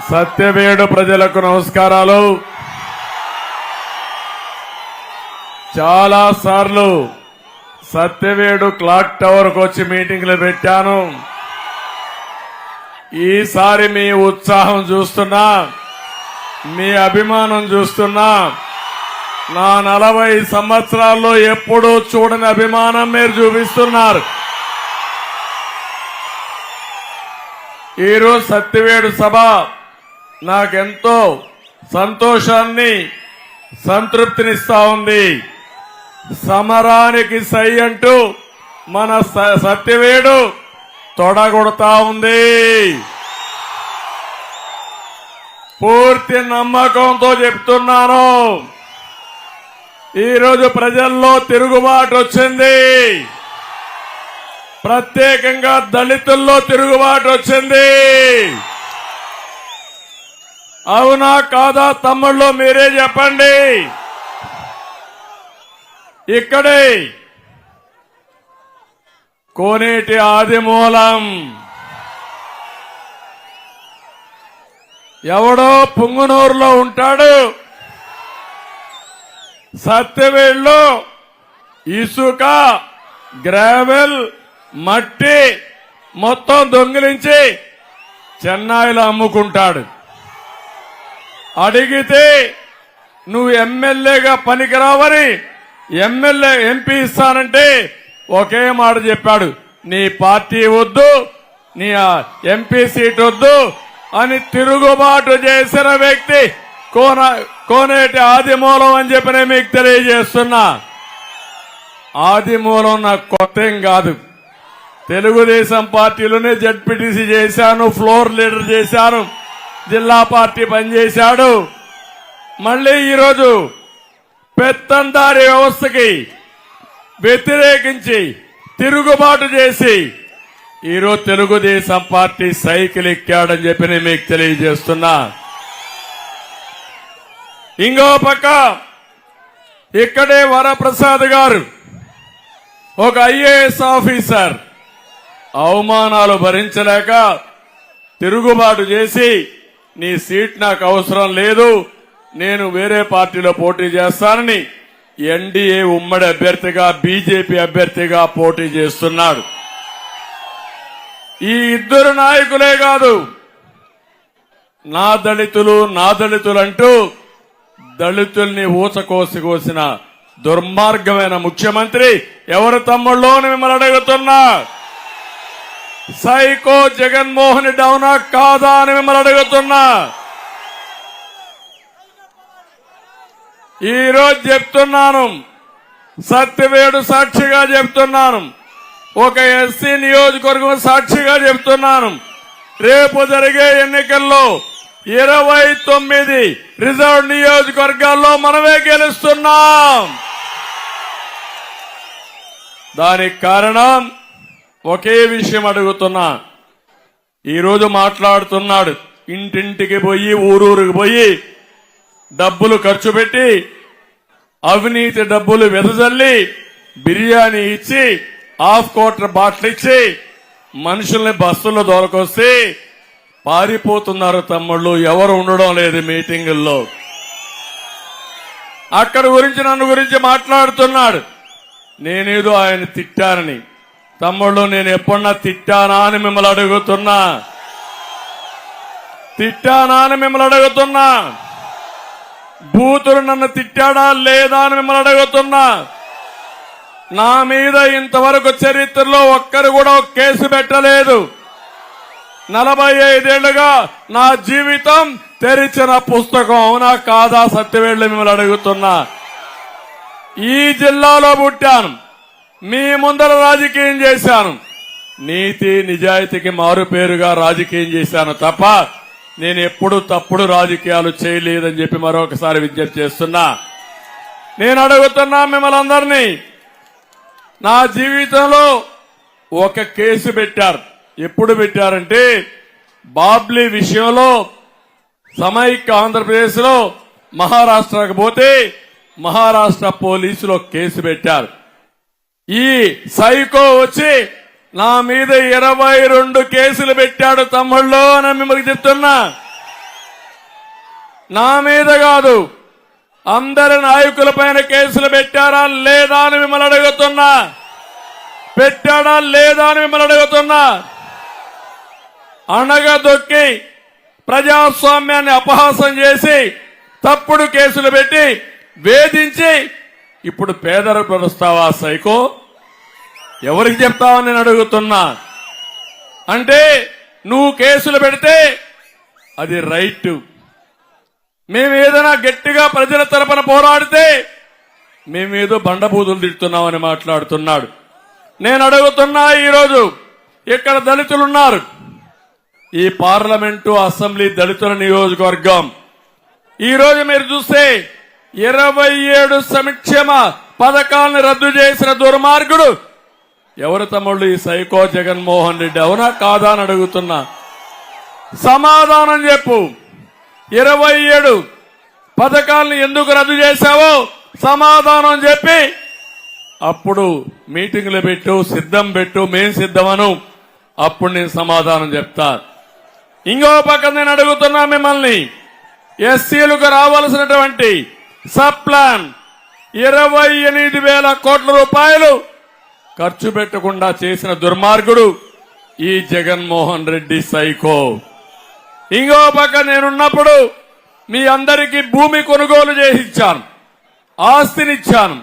సత్యవేడు ప్రజలకు నమస్కారాలు. చాలా సార్లు సత్యవేడు క్లాక్ టవర్ కు వచ్చి మీటింగ్లు పెట్టాను. ఈసారి మీ ఉత్సాహం చూస్తున్నా, మీ అభిమానం చూస్తున్నా, నా 40 సంవత్సరాల్లో ఎప్పుడూ చూడని అభిమానం మీరు చూపిస్తున్నారు. ఈరోజు సత్యవేడు సభ నాకెంతో సంతోషాన్ని, సంతృప్తినిస్తా ఉంది. సమరానికి సై అంటూ మన సత్యవేడు తొడగొడతా ఉంది. పూర్తి నమ్మకంతో చెప్తున్నాను, ఈరోజు ప్రజల్లో తిరుగుబాటు వచ్చింది. ప్రత్యేకంగా దళితుల్లో తిరుగుబాటు వచ్చింది. అవునా కాదా తమ్ముళ్ళు మీరే చెప్పండి. ఇక్కడే కోనేటి ఆదిమూలం ఎవడో పుంగునూరులో ఉంటాడు, సత్యవేడులో ఇసుక, గ్రావెల్, మట్టి మొత్తం దొంగిలించి చెన్నైలో అమ్ముకుంటాడు. అడిగితే నువ్వు ఎమ్మెల్యేగా పనికిరావని ఎంపీ ఇస్తానంటే ఒకే మాట చెప్పాడు, నీ పార్టీ వద్దు, నీ ఎంపీ సీట్ వద్దు అని తిరుగుబాటు చేసిన వ్యక్తి కోనేటి ఆదిమూలం అని చెప్పి నేను మీకు తెలియజేస్తున్నా. ఆదిమూలం నాకు కొత్త ఏం కాదు. తెలుగుదేశం పార్టీలోనే జడ్పీటీసీ చేశాను, ఫ్లోర్ లీడర్ చేశాను, జిల్లా పార్టీ పనిచేశాడు. మళ్లీ ఈరోజు పెత్తందారి వ్యవస్థకి వ్యతిరేకించి తిరుగుబాటు చేసి ఈరోజు తెలుగుదేశం పార్టీ సైకిల్ ఎక్కాడని చెప్పి నేను మీకు తెలియజేస్తున్నా. ఇంకో పక్క ఇక్కడే వరప్రసాద్ గారు ఒక ఐఏఎస్ ఆఫీసర్ అవమానాలు భరించలేక తిరుగుబాటు చేసి నీ సీట్ నాకు అవసరం లేదు, నేను వేరే పార్టీలో పోటీ చేస్తానని ఎన్డీఏ ఉమ్మడి అభ్యర్థిగా, బీజేపీ అభ్యర్థిగా పోటీ చేస్తున్నాడు. ఈ ఇద్దరు నాయకులే కాదు, నా దళితులు అంటూ దళితుల్ని ఊచకోసిన దుర్మార్గమైన ముఖ్యమంత్రి ఎవరు తమ్ముళ్ళు అని మిమ్మల్ని అడుగుతున్నా. సైకో జగన్మోహన్ రెడ్డి అవునా కాదా అని మిమ్మల్ని అడుగుతున్నా. ఈరోజు చెప్తున్నాను, సత్యవేడు సాక్షిగా చెప్తున్నాను, ఒక ఎస్సీ నియోజకవర్గం సాక్షిగా చెప్తున్నాను, రేపు జరిగే ఎన్నికల్లో 29 రిజర్వ్ నియోజకవర్గాల్లో మనమే గెలుస్తున్నాం. దానికి కారణం ఒకే విషయం అడుగుతున్నా. ఈరోజు మాట్లాడుతున్నాడు, ఇంటింటికి పోయి ఊరూరికి పోయి డబ్బులు ఖర్చు పెట్టి అవినీతి డబ్బులు వెదజల్లి బిర్యానీ ఇచ్చి ½ బాటిల్ ఇచ్చి మనుషుల్ని బస్సుల్లో దొరకొస్తే పారిపోతున్నారు తమ్ముళ్ళు. ఎవరు ఉండడం లేదు మీటింగుల్లో. అక్కడ గురించి నన్ను గురించి మాట్లాడుతున్నాడు. నేనేదో ఆయన తిట్టానని. తమ్ముళ్ళు నేను ఎప్పుడన్నా తిట్టానా అని మిమ్మల్ని అడుగుతున్నా. బూతులు నన్ను తిట్టాడా లేదా అని మిమ్మల్ని అడుగుతున్నా. నా మీద ఇంతవరకు చరిత్రలో ఒక్కరు కూడా ఒక కేసు పెట్టలేదు. 45 ఏళ్లుగా నా జీవితం తెరిచిన పుస్తకం. అవునా కాదా సత్యవేడులో మిమ్మల్ని అడుగుతున్నా. ఈ జిల్లాలో పుట్టాను, మీ ముందర రాజకీయం చేశాను, నీతి నిజాయితీకి మారుపేరుగా రాజకీయం చేశాను తప్ప నేను ఎప్పుడు తప్పుడు రాజకీయాలు చేయలేదని చెప్పి మరొకసారి విజ్ఞప్తి చేస్తున్నా. నేను అడుగుతున్నా మిమ్మల్ని అందరినీ, నా జీవితంలో ఒక కేసు పెట్టారు. ఎప్పుడు పెట్టారంటే బాబ్లీ విషయంలో సమైక్య ఆంధ్రప్రదేశ్ లో మహారాష్ట్రకు పోతే మహారాష్ట్ర పోలీసులు కేసు పెట్టారు. ఈ సైకో వచ్చి నా మీద 22 కేసులు పెట్టాడు తమ్ముళ్ళు అని మిమ్మల్ని చెప్తున్నా. నా మీద కాదు అందరి నాయకులపైన కేసులు పెట్టారా లేదా అని మిమ్మల్ని అడుగుతున్నా. పెట్టాడా లేదా అని మిమ్మల్ని అడుగుతున్నా. అణగదొక్కి ప్రజాస్వామ్యాన్ని అపహాసం చేసి తప్పుడు కేసులు పెట్టి వేధించి ఇప్పుడు పేదరు పరుస్తావా సైకో? ఎవరికి చెప్తావని నేను అడుగుతున్నా. అంటే నువ్వు కేసులు పెడితే అది రైట్, మేము ఏదైనా గట్టిగా ప్రజల తరపున పోరాడితే మేమేదో బండబూతులు తిడుతున్నామని మాట్లాడుతున్నాడు. నేను అడుగుతున్నా, ఈరోజు ఇక్కడ దళితులున్నారు. ఈ పార్లమెంటు అసెంబ్లీ దళితుల నియోజకవర్గం. ఈరోజు మీరు చూస్తే 27 సంక్షేమ పథకాలను రద్దు చేసిన దుర్మార్గుడు ఎవరు తమ్ముళ్ళు? ఈ సైకో జగన్మోహన్ రెడ్డి. అవునా కాదా అని అడుగుతున్నా. సమాధానం చెప్పు. 27 పథకాలను ఎందుకు రద్దు చేశావో సమాధానం చెప్పి అప్పుడు మీటింగ్లు పెట్టు, సిద్ధం పెట్టు, మేం సిద్ధమను, అప్పుడు నేను సమాధానం చెప్తా. ఇంకో పక్క నేను అడుగుతున్నా మిమ్మల్ని, ఎస్సీలకు రావాల్సినటువంటి సబ్ ప్లాన్ 28,000 కోట్ల రూపాయలు ఖర్చు పెట్టకుండా చేసిన దుర్మార్గుడు ఈ జగన్మోహన్ రెడ్డి సైకో. ఇంకో పక్క నేనున్నప్పుడు మీ అందరికీ భూమి కొనుగోలు చేసి ఇచ్చాను, ఆస్తినిచ్చాను.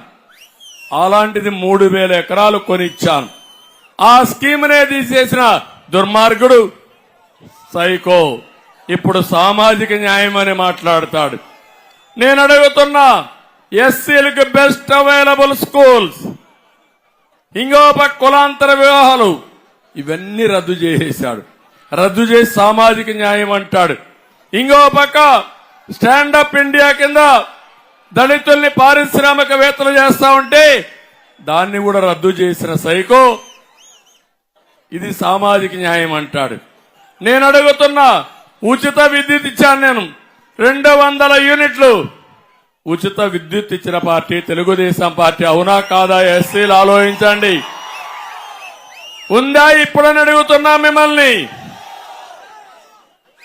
అలాంటిది 3,000 ఎకరాలు కొనిచ్చాను. ఆ స్కీమ్నే తీసేసిన దుర్మార్గుడు సైకో ఇప్పుడు సామాజిక న్యాయం అని మాట్లాడతాడు. నేను అడుగుతున్నా, ఎస్సీలకు బెస్ట్ అవైలబుల్ స్కూల్స్, ఇంకో పక్క కులాంతర వివాహాలు, ఇవన్నీ రద్దు చేసేశాడు. రద్దు చేసి సామాజిక న్యాయం అంటాడు. ఇంకో పక్క స్టాండప్ ఇండియా కింద దళితుల్ని పారిశ్రామికవేత్తలు చేస్తా ఉంటే దాన్ని కూడా రద్దు చేసిన సైకో ఇది సామాజిక న్యాయం అంటాడు. నేను అడుగుతున్నా, ఉచిత విద్యుత్ ఇచ్చాను నేను 200 యూనిట్లు ఉచిత విద్యుత్ ఇచ్చిన పార్టీ తెలుగుదేశం పార్టీ. అవునా కాదా? ఎస్సీలు ఆలోచించండి. ఉందా ఇప్పుడని అడుగుతున్నా మిమ్మల్ని.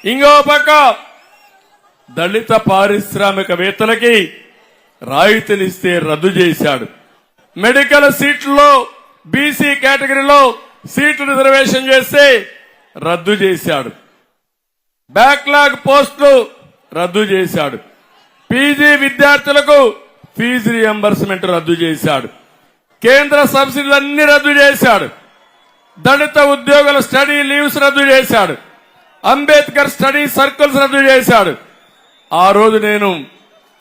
ఇంకో పక్క దళిత పారిశ్రామికవేత్తలకి రాయితీలు ఇస్తే రద్దు చేశాడు. మెడికల్ సీట్లలో బీసీ కేటగిరీలో సీట్లు రిజర్వేషన్ చేస్తే రద్దు చేశాడు. బ్యాక్లాగ్ పోస్టులు రద్దు చేశాడు. పీజీ విద్యార్థులకు ఫీజు రియంబర్స్మెంట్ రద్దు చేశాడు. కేంద్ర సబ్సిడీలన్నీ రద్దు చేశాడు. దళిత ఉద్యోగుల స్టడీ లీవ్స్ రద్దు చేశాడు. అంబేద్కర్ స్టడీ సర్కిల్స్ రద్దు చేశాడు. ఆ రోజు నేను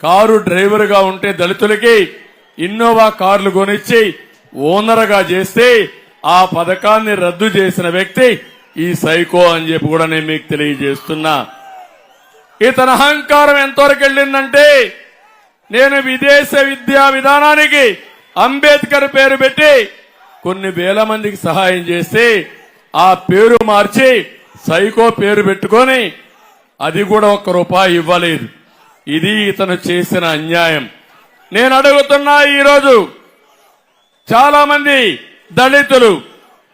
కారు డ్రైవర్గా ఉంటే దళితులకి ఇన్నోవా కార్లు కొనిచ్చి ఓనర్గా చేస్తే ఆ పథకాన్ని రద్దు చేసిన వ్యక్తి ఈ సైకో అని చెప్పి కూడా నేను మీకు తెలియజేస్తున్నా. ఇతని అహంకారం ఎంతవరకు వెళ్ళిందంటే, నేను విదేశ విద్యా విధానానికి అంబేద్కర్ పేరు పెట్టి కొన్ని వేల మందికి సహాయం చేస్తే ఆ పేరు మార్చి సైకో పేరు పెట్టుకొని అది కూడా ₹1 ఇవ్వలేదు. ఇది ఇతను చేసిన అన్యాయం. నేను అడుగుతున్నా, ఈరోజు చాలా మంది దళితులు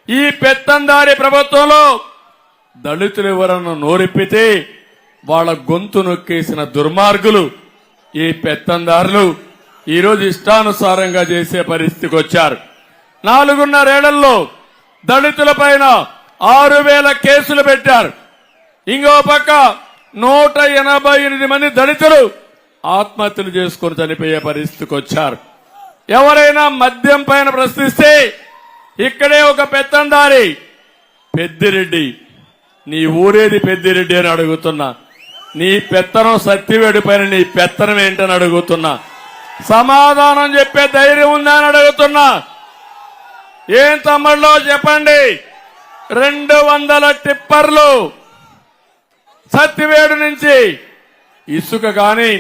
ఈ పెత్తందారి ప్రభుత్వంలో దళితులు ఎవరన్నా నోరెప్పితే వాళ్ళ గొంతు నొక్కేసిన దుర్మార్గులు ఈ పెత్తందారులు ఈరోజు ఇష్టానుసారంగా చేసే పరిస్థితికి వచ్చారు. 4.5 ఏళ్లలో దళితుల పైన 6,000 కేసులు పెట్టారు. ఇంకో పక్క 188 మంది దళితులు ఆత్మహత్యలు చేసుకుని చనిపోయే పరిస్థితికి వచ్చారు. ఎవరైనా మద్యం పైన ప్రశ్నిస్తే ఇక్కడే ఒక పెత్తందారి, పెద్దిరెడ్డి, నీ ఊరేది పెద్దిరెడ్డి అని అడుగుతున్నా. నీ పెత్తనం సత్యవేడి పైన నీ పెత్తనం ఏంటని అడుగుతున్నా. సమాధానం చెప్పే ధైర్యం ఉందా అని అడుగుతున్నా. ఏం తమ్ముళ్ళో చెప్పండి. 200 టిప్పర్లు సత్యవేడు నుంచి ఇసుక గాని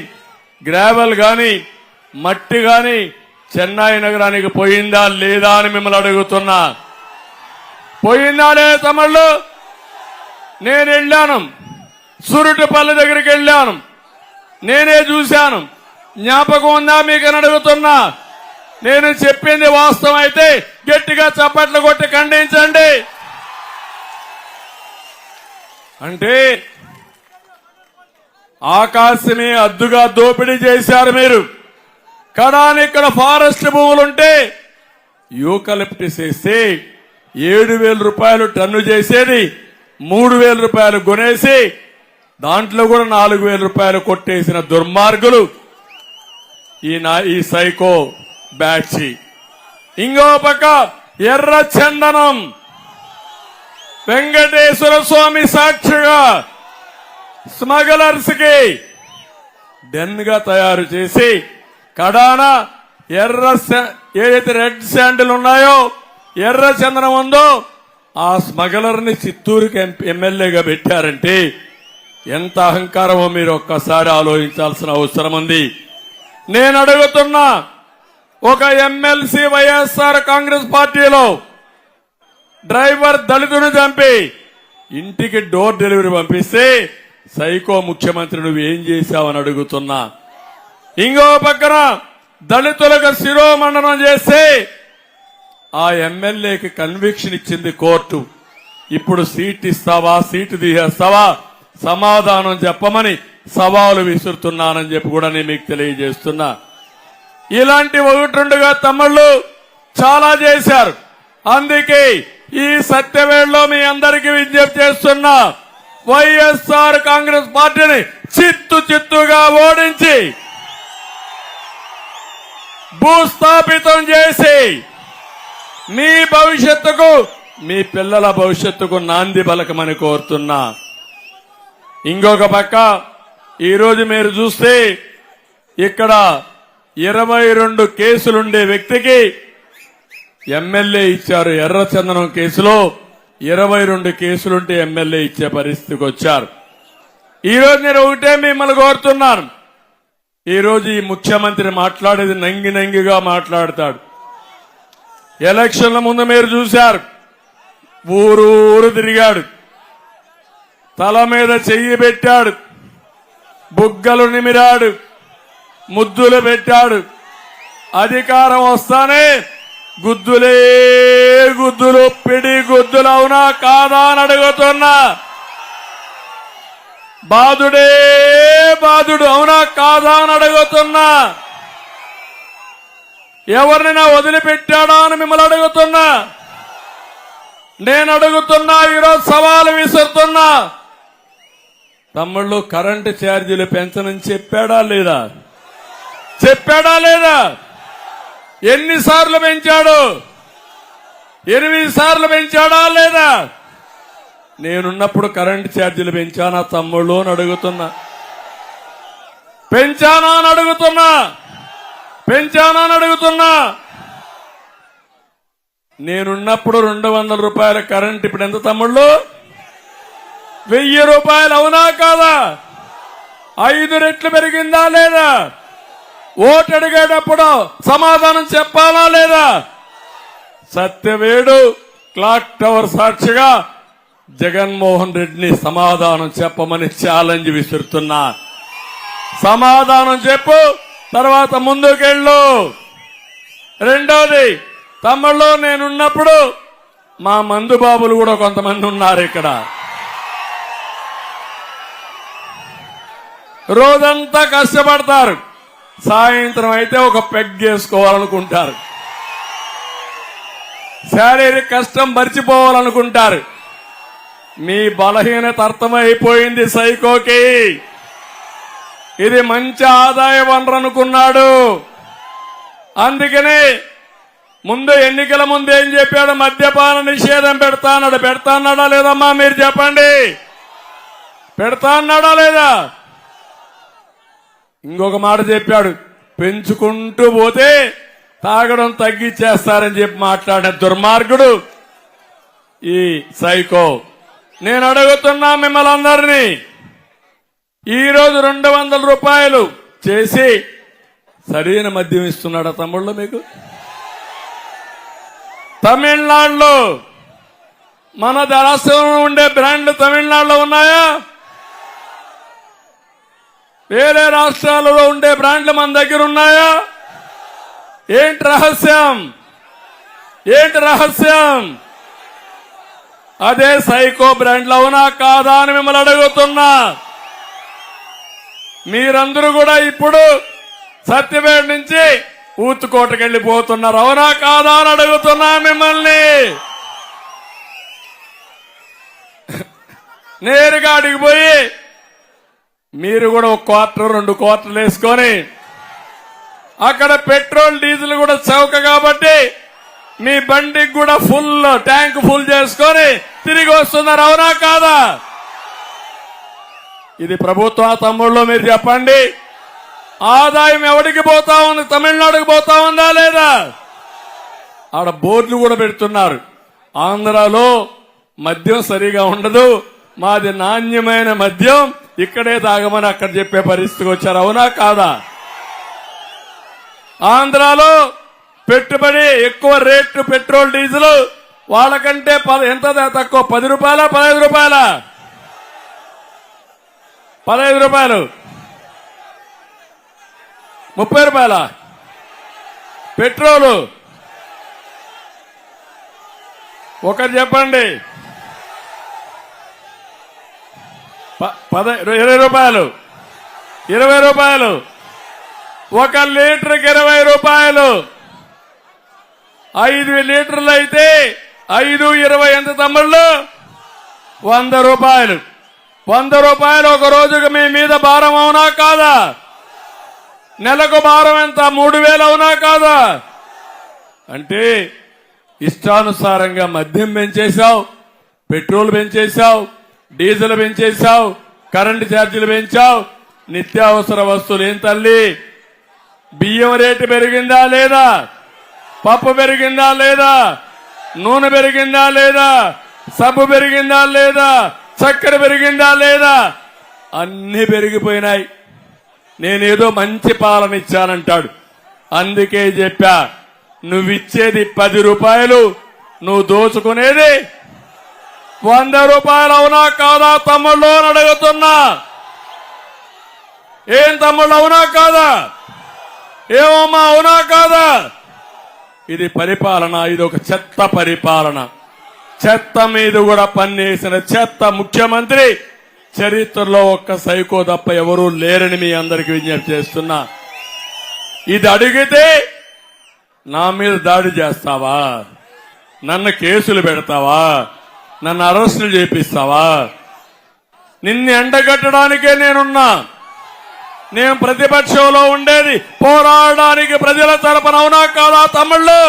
గ్రావెల్ గాని మట్టి గాని చెన్నై నగరానికి పోయిందా లేదా అని మిమ్మల్ని అడుగుతున్నా. పోయిందా లేదా తమ్ముళ్ళు? నేను వెళ్ళాను, సురుటిపల్లి దగ్గరికి వెళ్ళాను, నేనే చూశాను. జ్ఞాపకం ఉందా మీకని అడుగుతున్నా. నేను చెప్పింది వాస్తవం అయితే గట్టిగా చప్పట్లు కొట్టి ఖండించండి. అంటే ఆకాశమే అద్దుగా దోపిడీ చేశారు మీరు. కడాని ఇక్కడ ఫారెస్ట్ భూములుంటే యూకలిప్టిస్ వేస్తే 7,000 రూపాయలు టన్ను చేసేది 3,000 రూపాయలు కొనేసి దాంట్లో కూడా 4,000 రూపాయలు కొట్టేసిన దుర్మార్గులు ఈ సైకో బ్యాచ్. ఇంకో పక్క ఎర్ర చందనం వెంకటేశ్వర స్వామి సాక్షిగా స్మగ్లర్స్ కి డెన్ గా తయారు చేసి కడాన ఏదైతే రెడ్ శాండిల్ ఉన్నాయో ఎర్ర చందనం ఉందో ఆ స్మగ్లర్ ని చిత్తూరుకి ఎమ్మెల్యేగా పెట్టారంటే ఎంత అహంకారమో మీరు ఒక్కసారి ఆలోచించాల్సిన అవసరం ఉంది. నేను అడుగుతున్నా, ఒక ఎమ్మెల్సీ వైఎస్ఆర్ కాంగ్రెస్ పార్టీలో డ్రైవర్ దళితుని చంపి ఇంటికి డోర్ డెలివరీ పంపిస్తే సైకో ముఖ్యమంత్రి నువ్వేం చేశావని అడుగుతున్నా. ఇంకో పక్కన దళితులకు శిరోమండనం చేస్తే ఆ ఎమ్మెల్యేకి కన్విక్షన్ ఇచ్చింది కోర్టు. ఇప్పుడు సీట్ ఇస్తావా, సీటు తీసేస్తావా, సమాధానం చెప్పమని సవాలు విసురుతున్నానని చెప్పి కూడా నేను మీకు తెలియజేస్తున్నా. ఇలాంటి 1-2గా తమ్ముళ్ళు చాలా చేశారు. అందుకే ఈ సత్యవేళలో మీ అందరికీ విజ్ఞప్తి చేస్తున్నా, వైఎస్ఆర్ కాంగ్రెస్ పార్టీని చిత్తుగా ఓడించి భూస్థాపితం చేసి మీ భవిష్యత్తుకు, మీ పిల్లల భవిష్యత్తుకు నాంది పలకమని కోరుతున్నా. ఇంకొక పక్క ఈరోజు మీరు చూస్తే ఇక్కడ 22 కేసులుండే వ్యక్తికి ఎమ్మెల్యే ఇచ్చారు. ఎర్రచందనం కేసులో 22 కేసులుంటే ఎమ్మెల్యే ఇచ్చే పరిస్థితికి వచ్చారు. ఈరోజు నేను ఒకటే మిమ్మల్ని కోరుతున్నాను, ఈరోజు ఈ ముఖ్యమంత్రి మాట్లాడేది నంగిగా మాట్లాడతాడు. ఎలక్షన్ల ముందు మీరు చూశారు, ఊరు తిరిగాడు, తల మీద చెయ్యి పెట్టాడు, బుగ్గలు నిమిరాడు, ముద్దులు పెట్టాడు. అధికారం వస్తానే గుద్దులే గుద్దులు, పిడి గుద్దులు అవునా కాదా అని అడుగుతున్నా. బాధుడే బాధుడు అవునా కాదా అని అడుగుతున్నా. ఎవరినైనా వదిలిపెట్టాడా అని మిమ్మల్ని అడుగుతున్నా. నేను అడుగుతున్నా, ఈరోజు సవాలు విసురుతున్నా. తమ్ముళ్ళు, కరెంటు ఛార్జీలు పెంచనని చెప్పాడా లేదా? చెప్పాడా లేదా? ఎన్నిసార్లు పెంచాడు? 8 సార్లు పెంచాడా లేదా? నేనున్నప్పుడు కరెంటు ఛార్జీలు పెంచానా తమ్ముళ్ళు అని అడుగుతున్నా. పెంచానా అని అడుగుతున్నా. పెంచానా అని అడుగుతున్నా. నేనున్నప్పుడు 200 రూపాయల కరెంట్ ఇప్పుడు ఎంత తమ్ముళ్ళు? 1000 రూపాయలు అవునా కాదా? 5 రెట్లు పెరిగిందా లేదా? ఓటు అడిగేటప్పుడు సమాధానం చెప్పాలా లేదా? సత్యవేడు క్లాక్ టవర్ సాక్షిగా జగన్మోహన్ రెడ్డిని సమాధానం చెప్పమని ఛాలెంజ్ విసురుతున్నా. సమాధానం చెప్పు, తర్వాత ముందుకెళ్ళు. రెండోది, తమ్ముళ్ళు, నేనున్నప్పుడు మా మందు బాబులు కూడా కొంతమంది ఉన్నారు ఇక్కడ. రోజంతా కష్టపడతారు, సాయంత్రం అయితే ఒక పెగ్ చేసుకోవాలనుకుంటారు, శారీరక కష్టం మర్చిపోవాలనుకుంటారు. మీ బలహీనత అర్థమైపోయింది సైకోకి. ఇది మంచి ఆదాయ వనరు అనుకున్నాడు. అందుకనే ముందు ఎన్నికల ముందు ఏం చెప్పాడు? మద్యపాన నిషేధం పెడతాన్నాడా లేదమ్మా మీరు చెప్పండి. పెడతాన్నాడా లేదా? ఇంకొక మాట చెప్పాడు, పెంచుకుంటూ పోతే తాగడం తగ్గించేస్తారని చెప్పి మాట్లాడిన దుర్మార్గుడు ఈ సైకో. నేను అడుగుతున్నా మిమ్మల్ని అందరినీ, ఈరోజు 200 రూపాయలు చేసి సరైన మద్యం ఇస్తున్నాడా తమ్ముళ్ళు మీకు? తమిళనాడులో మన రాష్ట్రంలో ఉండే బ్రాండ్లు తమిళనాడులో ఉన్నాయా? వేరే రాష్ట్రాలలో ఉండే బ్రాండ్లు మన దగ్గర ఉన్నాయా? ఏంటి రహస్యం? ఏంటి రహస్యం? అదే సైకో బ్రాండ్లు అవునా కాదా అని మిమ్మల్ని అడుగుతున్నా. మీరందరూ కూడా ఇప్పుడు సత్యవేడ నుంచి ఊతుకోటకి వెళ్ళిపోతున్నారు. అవునా కాదా అని అడుగుతున్నా మిమ్మల్ని. నేరుగా అడిగిపోయి మీరు కూడా ఒక క్వార్టర్ 2 క్వార్టర్లు వేసుకొని అక్కడ పెట్రోల్ డీజిల్ కూడా చౌక కాబట్టి మీ బండికి కూడా ట్యాంక్ ఫుల్ చేసుకొని తిరిగి వస్తున్నారు. అవునా కాదా? ఇది ప్రభుత్వ తమ్ముళ్ళు మీరు చెప్పండి. ఆదాయం ఎవడికి పోతా ఉంది? తమిళనాడుకి పోతా ఉందా లేదా? ఆడ బోర్డులు కూడా పెడుతున్నారు. ఆంధ్రాలో మద్యం సరిగా ఉండదు, మాది నాణ్యమైన మద్యం, ఇక్కడే తాగమని అక్కడ చెప్పే పరిస్థితికి వచ్చారు. అవునా కాదా? ఆంధ్రాలో పెట్టుబడి ఎక్కువ రేటు పెట్రోల్ డీజిల్ వాళ్ళకంటే ఎంత తక్కువ? 10 రూపాయల 15 రూపాయల 15 రూపాయలు 30 రూపాయల పెట్రోలు. ఒకటి చెప్పండి. 20 రూపాయలు 20 రూపాయలు 1 లీటర్కి 20 రూపాయలు. 5 లీటర్లు అయితే 5 20 ఎంత తమ్ముళ్ళు? 100 రూపాయలు. 100 రూపాయలు ఒక రోజుకు మీ మీద భారం. అవునా కాదా? నెలకు భారం ఎంత? 3000 అవునా కాదా? అంటే ఇష్టానుసారంగా మద్యం పెంచేశావు, పెట్రోల్ పెంచేశావు, డీజిల్ పెంచేశావు, కరెంటు ఛార్జీలు పెంచావు, నిత్యావసర వస్తువులు ఏం తల్లి? బియ్యం రేటు పెరిగిందా లేదా? పప్పు పెరిగిందా లేదా? నూనె పెరిగిందా లేదా? సబ్బు పెరిగిందా లేదా? చక్కెర పెరిగిందా లేదా? అన్ని పెరిగిపోయినాయి. నేనేదో మంచి పాలన ఇచ్చానంటాడు. అందుకే చెప్పా, నువ్విచ్చేది 10 రూపాయలు, నువ్వు దోచుకునేది 100 రూపాయలు. అవునా కాదా తమ్ముళ్ళు అని అడుగుతున్నా. ఏం తమ్ముళ్ళు అవునా కాదా? ఏమమ్మా అవునా కాదా? ఇది పరిపాలన, ఇది ఒక చెత్త పరిపాలన. చెత్త మీద కూడా పన్నేసిన చెత్త ముఖ్యమంత్రి చరిత్రలో ఒక్క సైకో తప్ప ఎవరూ లేరని మీ అందరికీ విజ్ఞప్తి చేస్తున్నా. ఇది అడిగితే నా మీద దాడి చేస్తావా? నన్ను కేసులు పెడతావా? నన్ను అరెస్టులు చేపిస్తావా? నిన్ను ఎండగట్టడానికే నేనున్నా. నేను ప్రతిపక్షంలో ఉండేది పోరాడడానికి ప్రజల తరపున. అవునా కాదా తమ్ముళ్ళు?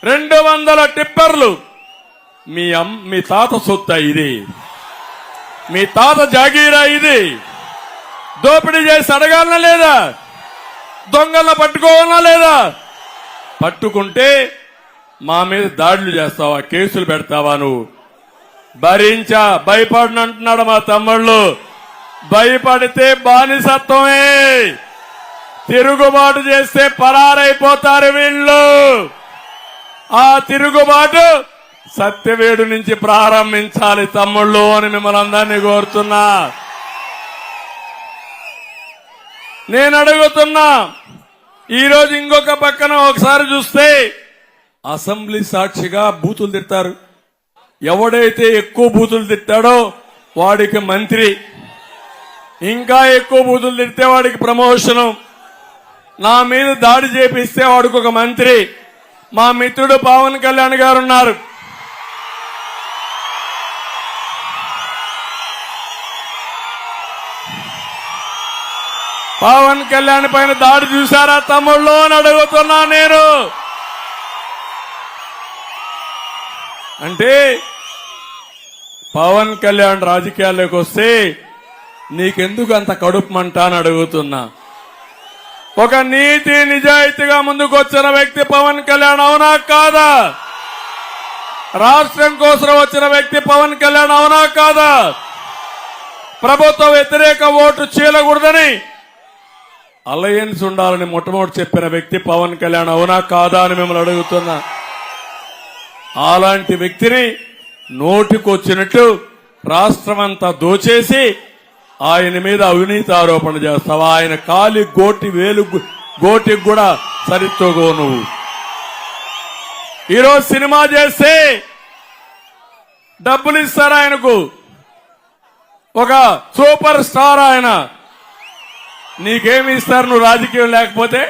200 టిప్పర్లు మీ తాత సొత్తా ఇది? మీ తాత జాగీరా ఇది? దోపిడీ చేసి అడగాలనా లేదా? దొంగలను పట్టుకోవాలనా లేదా? పట్టుకుంటే మా మీద దాడులు చేస్తావా? కేసులు పెడతావా? నువ్వు భరించా, భయపడనంటున్నాడు మా తమ్ముళ్ళు. భయపడితే బానిసత్వమే. తిరుగుబాటు చేస్తే పరారైపోతారు వీళ్ళు. ఆ తిరుగుబాటు సత్యవేడు నుంచి ప్రారంభించాలి తమ్ముళ్ళు అని మిమ్మల్ని అందరినీ కోరుతున్నా. నేను అడుగుతున్నా, ఈరోజు ఇంకొక పక్కన ఒకసారి చూస్తే అసెంబ్లీ సాక్షిగా బూతులు తిట్టారు. ఎవడైతే ఎక్కువ బూతులు తిట్టాడో వాడికి మంత్రి, ఇంకా ఎక్కువ బూతులు తిడితే వాడికి ప్రమోషను, నా మీద దాడి చేపిస్తే వాడికి ఒక మంత్రి. మా మిత్రుడు పవన్ కళ్యాణ్ గారు ఉన్నారు. పవన్ కళ్యాణ్ పైన దాడి చూశారా తమ్ముళ్ళు అని అడుగుతున్నా నేను. అంటే పవన్ కళ్యాణ్ రాజకీయాల్లోకి వస్తే నీకెందుకు అంత కడుపు మంట అని అడుగుతున్నా. ఒక నీతి నిజాయితీగా ముందుకు వచ్చిన వ్యక్తి పవన్ కళ్యాణ్. అవునా కాదా? రాష్ట్రం కోసం వచ్చిన వ్యక్తి పవన్ కళ్యాణ్. అవునా కాదా? ప్రభుత్వ వ్యతిరేక ఓటు చీలకూడదని అలయన్స్ ఉండాలని మొట్టమొదటి చెప్పిన వ్యక్తి పవన్ కళ్యాణ్. అవునా కాదా అని మిమ్మల్ని అడుగుతున్నా. అలాంటి వ్యక్తిని నోటికొచ్చినట్టు రాష్ట్రమంతా దోచేసి ఆయన మీద అవినీతి ఆరోపణ చేస్తావా? ఆయన కాలి గోటికి కూడా సరితోగో నువ్వు. ఈరోజు సినిమా చేస్తే డబ్బులు ఇస్తారు ఆయనకు. ఒక సూపర్ స్టార్ ఆయన. నీకేమి ఇస్తారు నువ్వు రాజకీయం లేకపోతే?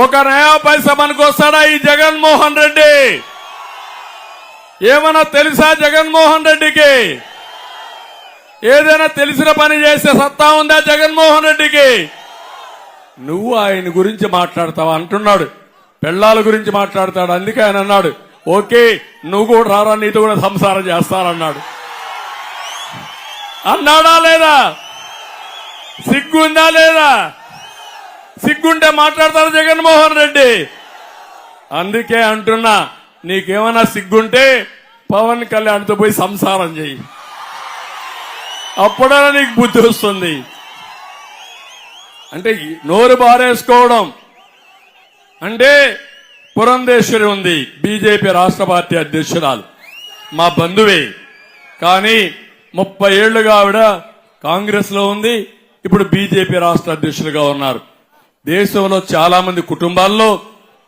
ఒక నయా పైసా మనకొస్తాడా ఈ జగన్మోహన్ రెడ్డి? ఏమన్నా తెలుసా జగన్మోహన్ రెడ్డికి? ఏదైనా తెలిసిన పని చేసే సత్తా ఉందా జగన్మోహన్ రెడ్డికి? నువ్వు ఆయన గురించి మాట్లాడతావా అంటున్నాడు. పెళ్ళాల గురించి మాట్లాడతాడు. అందుకే ఆయన అన్నాడు, ఓకే నువ్వు కూడా రారా, నీతో కూడా సంసారం చేస్తానన్నాడు. అన్నాడా లేదా? సిగ్గుందా లేదా? సిగ్గుంటే మాట్లాడతారు జగన్మోహన్ రెడ్డి. అందుకే అంటున్నా, నీకేమైనా సిగ్గుంటే పవన్ కళ్యాణ్తో పోయి సంసారం చెయ్యి, అప్పుడైనా నీకు బుద్ధి వస్తుంది. అంటే నోరు బారేసుకోవడం అంటే, పురంధేశ్వరి ఉంది బీజేపీ రాష్ట్ర పార్టీ అధ్యక్షురాలు, మా బంధువే. కానీ 30 ఏళ్లుగా ఆవిడ కాంగ్రెస్ లో ఉంది, ఇప్పుడు బీజేపీ రాష్ట్ర అధ్యక్షులుగా ఉన్నారు. దేశంలో చాలా మంది కుటుంబాల్లో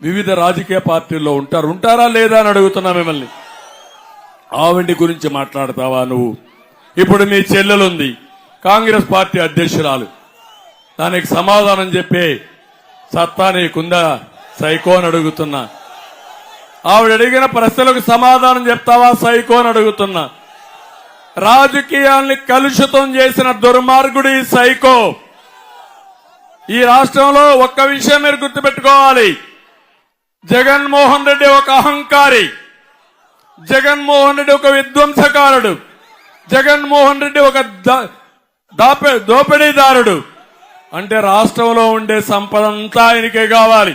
వివిధ రాజకీయ పార్టీల్లో ఉంటారా లేదా అని అడుగుతున్నా మిమ్మల్ని. ఆవిడ గురించి మాట్లాడతావా నువ్వు? ఇప్పుడు మీ చెల్లెలుంది కాంగ్రెస్ పార్టీ అధ్యక్షురాలు, దానికి సమాధానం చెప్పే సత్తా నీకుందా సైకో అని అడుగుతున్నా. ఆవిడ అడిగిన ప్రశ్నలకు సమాధానం చెప్తావా సైకో అని అడుగుతున్నా. రాజకీయాల్ని కలుషితం చేసిన దుర్మార్గుడు ఈ సైకో. ఈ రాష్ట్రంలో ఒక్క విషయం మీరు గుర్తుపెట్టుకోవాలి, జగన్మోహన్ రెడ్డి ఒక అహంకారి, జగన్మోహన్ రెడ్డి ఒక విధ్వంసకారుడు, జగన్మోహన్ రెడ్డి ఒక దోపిడీదారుడు. అంటే రాష్ట్రంలో ఉండే సంపద అంతా ఆయనకే కావాలి,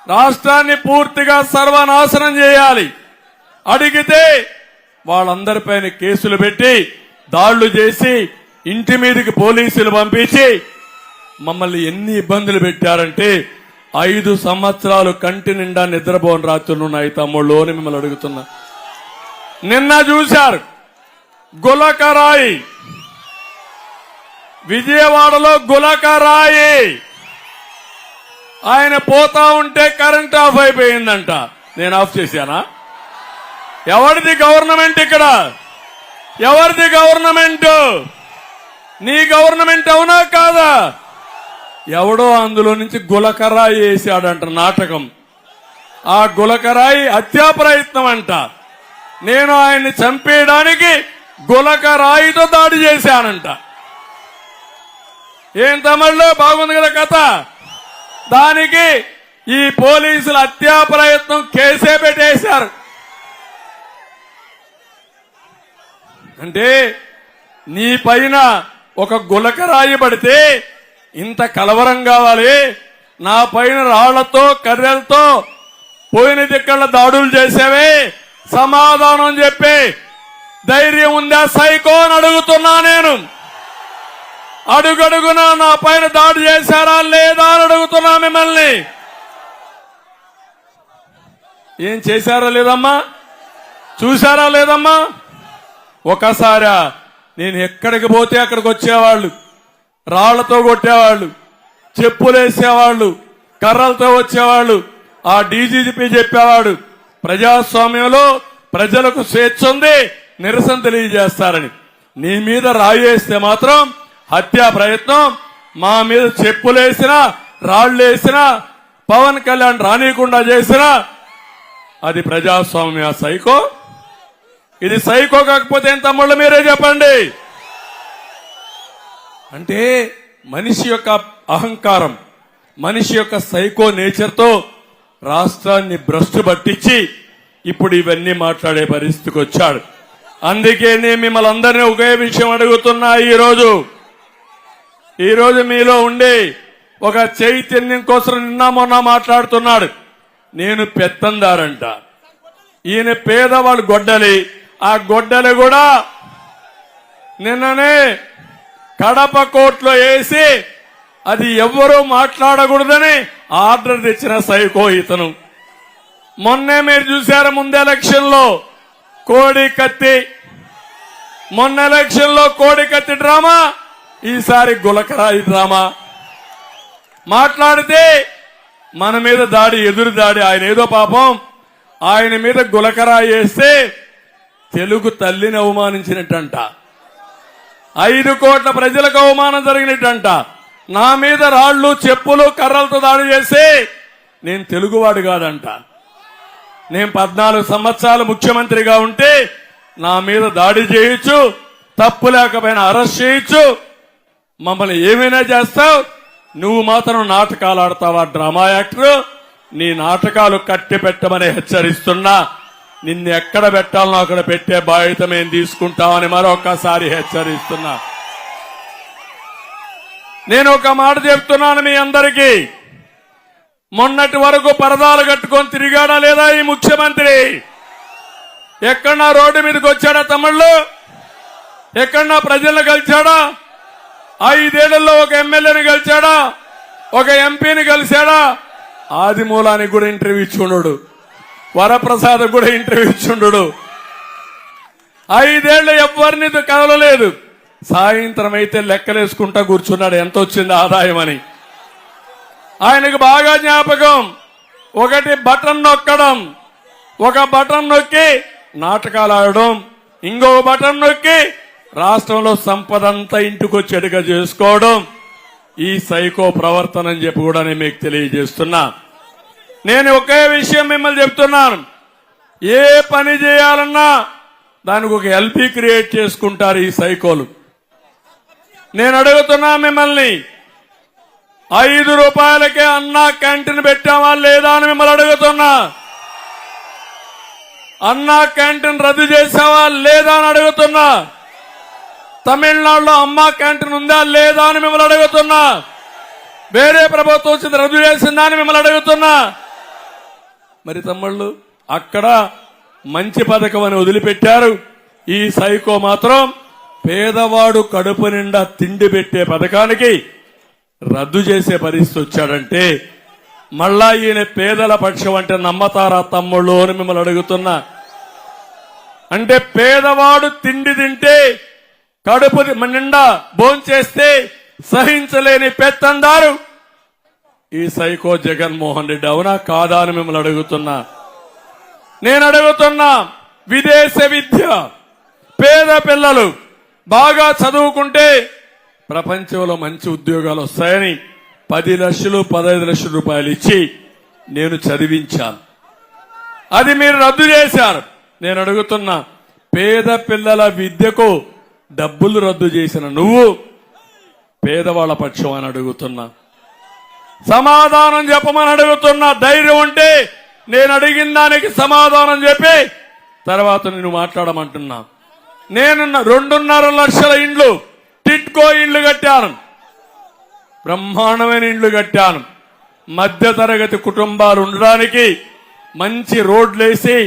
రాష్ట్రాన్ని పూర్తిగా సర్వనాశనం చేయాలి. అడిగితే వాళ్ళందరిపైన కేసులు పెట్టి దాళ్లు చేసి ఇంటి మీదకి పోలీసులు పంపించి మమ్మల్ని ఎన్ని ఇబ్బందులు పెట్టారంటే 5 సంవత్సరాలు కంటి నిండా నిద్రపోని రాత్రులు ఉన్నాయి తమ్ముళ్ళు అని మిమ్మల్ని అడుగుతున్నా. నిన్న చూశారు గులకరాయి, విజయవాడలో గులకరాయి, ఆయన పోతా ఉంటే కరెంట్ ఆఫ్ అయిపోయిందంట. నేను ఆఫ్ చేశానా? ఎవరిది గవర్నమెంట్ ఇక్కడ? ఎవరిది గవర్నమెంట్? నీ గవర్నమెంట్ అవునా కాదా? ఎవడో అందులో నుంచి గులకరాయి వేసాడంట నాటకం. ఆ గులకరాయి హత్యా ప్రయత్నం అంట. నేను ఆయన్ని చంపేయడానికి గులకరాయితో దాడి చేశానంట. ఏం తమిళలో బాగుంది కదా కథ. దానికి ఈ పోలీసులు హత్యా ప్రయత్నం కేసే పెట్టేశారు. అంటే నీ పైన ఒక గులకరాయి పడితే ఇంత కలవరం కావాలి, నా పైన రాళ్లతో కర్రెలతో పోయిన దిక్కల దాడులు చేసేవే, సమాధానం చెప్పే ధైర్యం ఉందా సైకో అని అడుగుతున్నా నేను. అడుగడుగునా నా పైన దాడి చేశారా లేదా అని అడుగుతున్నా మిమ్మల్ని. ఏం చేశారా లేదమ్మా? చూశారా లేదమ్మా? ఒకసారి నేను ఎక్కడికి పోతే అక్కడికి వచ్చేవాళ్ళు, రాళ్లతో కొట్టేవాళ్ళు, చెప్పులేసేవాళ్ళు, కర్రలతో వచ్చేవాళ్ళు. ఆ డీజీపీ చెప్పేవాడు, ప్రజాస్వామ్యంలో ప్రజలకు స్వేచ్ఛ ఉంది, నిరసన తెలియజేస్తారని. నీ మీద రాయేస్తే మాత్రం హత్యా ప్రయత్నం, మా మీద చెప్పులేసినా రాళ్లేసినా పవన్ కళ్యాణ్ రానీయకుండా చేసినా అది ప్రజాస్వామ్య సైకో? ఇది సైకో కాకపోతే ఏం తమ్ముళ్ళు మీరే చెప్పండి. అంటే మనిషి యొక్క అహంకారం, మనిషి యొక్క సైకో నేచర్తో రాష్ట్రాన్ని భ్రష్టు పట్టించి ఇప్పుడు ఇవన్నీ మాట్లాడే పరిస్థితికి వచ్చాడు. అందుకే నేను మిమ్మల్ని అందరినీ ఒకే విషయం అడుగుతున్నా. ఈరోజు మీలో ఉండే ఒక చైతన్యం కోసం నిన్న మొన్న మాట్లాడుతున్నాడు. నేను పెత్తందారంట, ఈయన పేదవాళ్ళు గొడ్డలి. ఆ గొడ్డలి కూడా నిన్ననే కడప కోర్టులో వేసి అది ఎవ్వరూ మాట్లాడకూడదని ఆర్డర్ తెచ్చిన సైకో ఇతను. మొన్నే మీరు చూశారు ముందు ఎలక్షన్ లో కోడి కత్తి, మొన్న ఎలక్షన్ లో కోడి కత్తి డ్రామా, ఈసారి గులకరాయి డ్రామా. మాట్లాడితే మన మీద దాడి, ఎదురు దాడి. ఆయన ఏదో పాపం ఆయన మీద గులకరాయి వేస్తే తెలుగు తల్లిని అవమానించినట్టంట. 5 కోట్ల ప్రజలకు అవమానం జరిగినట్టంట. నా మీద రాళ్లు చెప్పులు కర్రలతో దాడి చేసి నేను తెలుగువాడు కాదంట. నేను 14 సంవత్సరాలు ముఖ్యమంత్రిగా ఉంటే నా మీద దాడి చేయొచ్చు, తప్పు లేకపోయినా అరెస్ట్ చేయొచ్చు, మమ్మల్ని ఏమైనా చేస్తావు, నువ్వు మాత్రం నాటకాలు ఆడతావా డ్రామా యాక్టర్, నీ నాటకాలు కట్టి పెట్టమని హెచ్చరిస్తున్నా. నిన్ను ఎక్కడ పెట్టాలనో అక్కడ పెట్టే బాధ్యత మేము తీసుకుంటామని మరొకసారి హెచ్చరిస్తున్నా. నేను ఒక మాట చెప్తున్నాను మీ అందరికీ, మొన్నటి వరకు పరదాలు కట్టుకొని తిరిగాడా లేదా ఈ ముఖ్యమంత్రి? ఎక్కడన్నా రోడ్డు మీదకి వచ్చాడా తమ్ముళ్ళు? ఎక్కడన్నా ప్రజలను కలిశాడా? 5 ఏళ్లలో ఒక ఎమ్మెల్యేని కలిశాడా? ఒక ఎంపీని కలిశాడా? ఆదిమూలానికి కూడా ఇంటర్వ్యూ ఇచ్చుండు, వరప్రసాద్ కూడా ఇంటర్వ్యూ ఇచ్చుండు. 5 ఏళ్లు ఎవరిని కదలలేదు. సాయంత్రం అయితే లెక్కలేసుకుంటా కూర్చున్నాడు ఎంత వచ్చింది ఆదాయం అని. ఆయనకు బాగా జ్ఞాపకం, ఒకటి బటన్ నొక్కడం, ఒక బటన్ నొక్కి నాటకాలు ఆడడం, ఇంకో బటన్ నొక్కి రాష్ట్రంలో సంపదంతా ఇంటికొచ్చేట్టుగా చేసుకోవడం. ఈ సైకో ప్రవర్తన అని చెప్పి కూడా నేను మీకు తెలియజేస్తున్నా. నేను ఒకే విషయం మిమ్మల్ని చెప్తున్నాను, ఏ పని చేయాలన్నా దానికి ఒక ఎల్పీ క్రియేట్ చేసుకుంటారు ఈ సైకోలు. నేను అడుగుతున్నా మిమ్మల్ని, 5 రూపాయలకే అన్నా క్యాంటీన్ పెట్టామా లేదా అని మిమ్మల్ని అడుగుతున్నా. అన్నా క్యాంటీన్ రద్దు చేసావా లేదా అని అడుగుతున్నా. తమిళనాడులో అమ్మా క్యాంటీన్ ఉందా లేదా అని మిమ్మల్ని అడుగుతున్నా. వేరే ప్రభుత్వం వచ్చింది రద్దు చేసిందా అని మిమ్మల్ని అడుగుతున్నా. మరి తమ్ముళ్ళు, అక్కడ మంచి పథకం అని వదిలిపెట్టారు. ఈ సైకో మాత్రం పేదవాడు కడుపు నిండా తిండి పెట్టే పథకానికి రద్దు చేసే పరిస్థితి వచ్చాడంటే మళ్ళా ఈయన పేదల పక్షం అంటే నమ్మతారా తమ్ముళ్ళు అని మిమ్మల్ని అడుగుతున్నా. అంటే పేదవాడు తిండి తింటే కడుపు నిండా భోంచేస్తే సహించలేని పెత్తందారు ఈ సైకో జగన్మోహన్ రెడ్డి. అవునా కాదా అని మిమ్మల్ని అడుగుతున్నా. నేను అడుగుతున్నా, విదేశ విద్య, పేద పిల్లలు బాగా చదువుకుంటే ప్రపంచంలో మంచి ఉద్యోగాలు వస్తాయని 10 లక్షలు 15 లక్షల రూపాయలు ఇచ్చి నేను చదివించాను. అది మీరు రద్దు చేశారు. నేను అడుగుతున్నా, పేద పిల్లల విద్యకు డబ్బులు రద్దు చేసిన నువ్వు పేదవాళ్ల పక్షం అని అడుగుతున్నా. సమాధానం చెప్పమని అడుగుతున్నా. ధైర్యం ఉంటే నేను అడిగిన దానికి సమాధానం చెప్పి తర్వాత నేను మాట్లాడమంటున్నా. నేను 2.5 లక్షల ఇండ్లు టిట్కో ఇండ్లు కట్టాను, బ్రహ్మాండమైన ఇండ్లు కట్టాను. మధ్యతరగతి కుటుంబాలు ఉండడానికి మంచి రోడ్లేసి,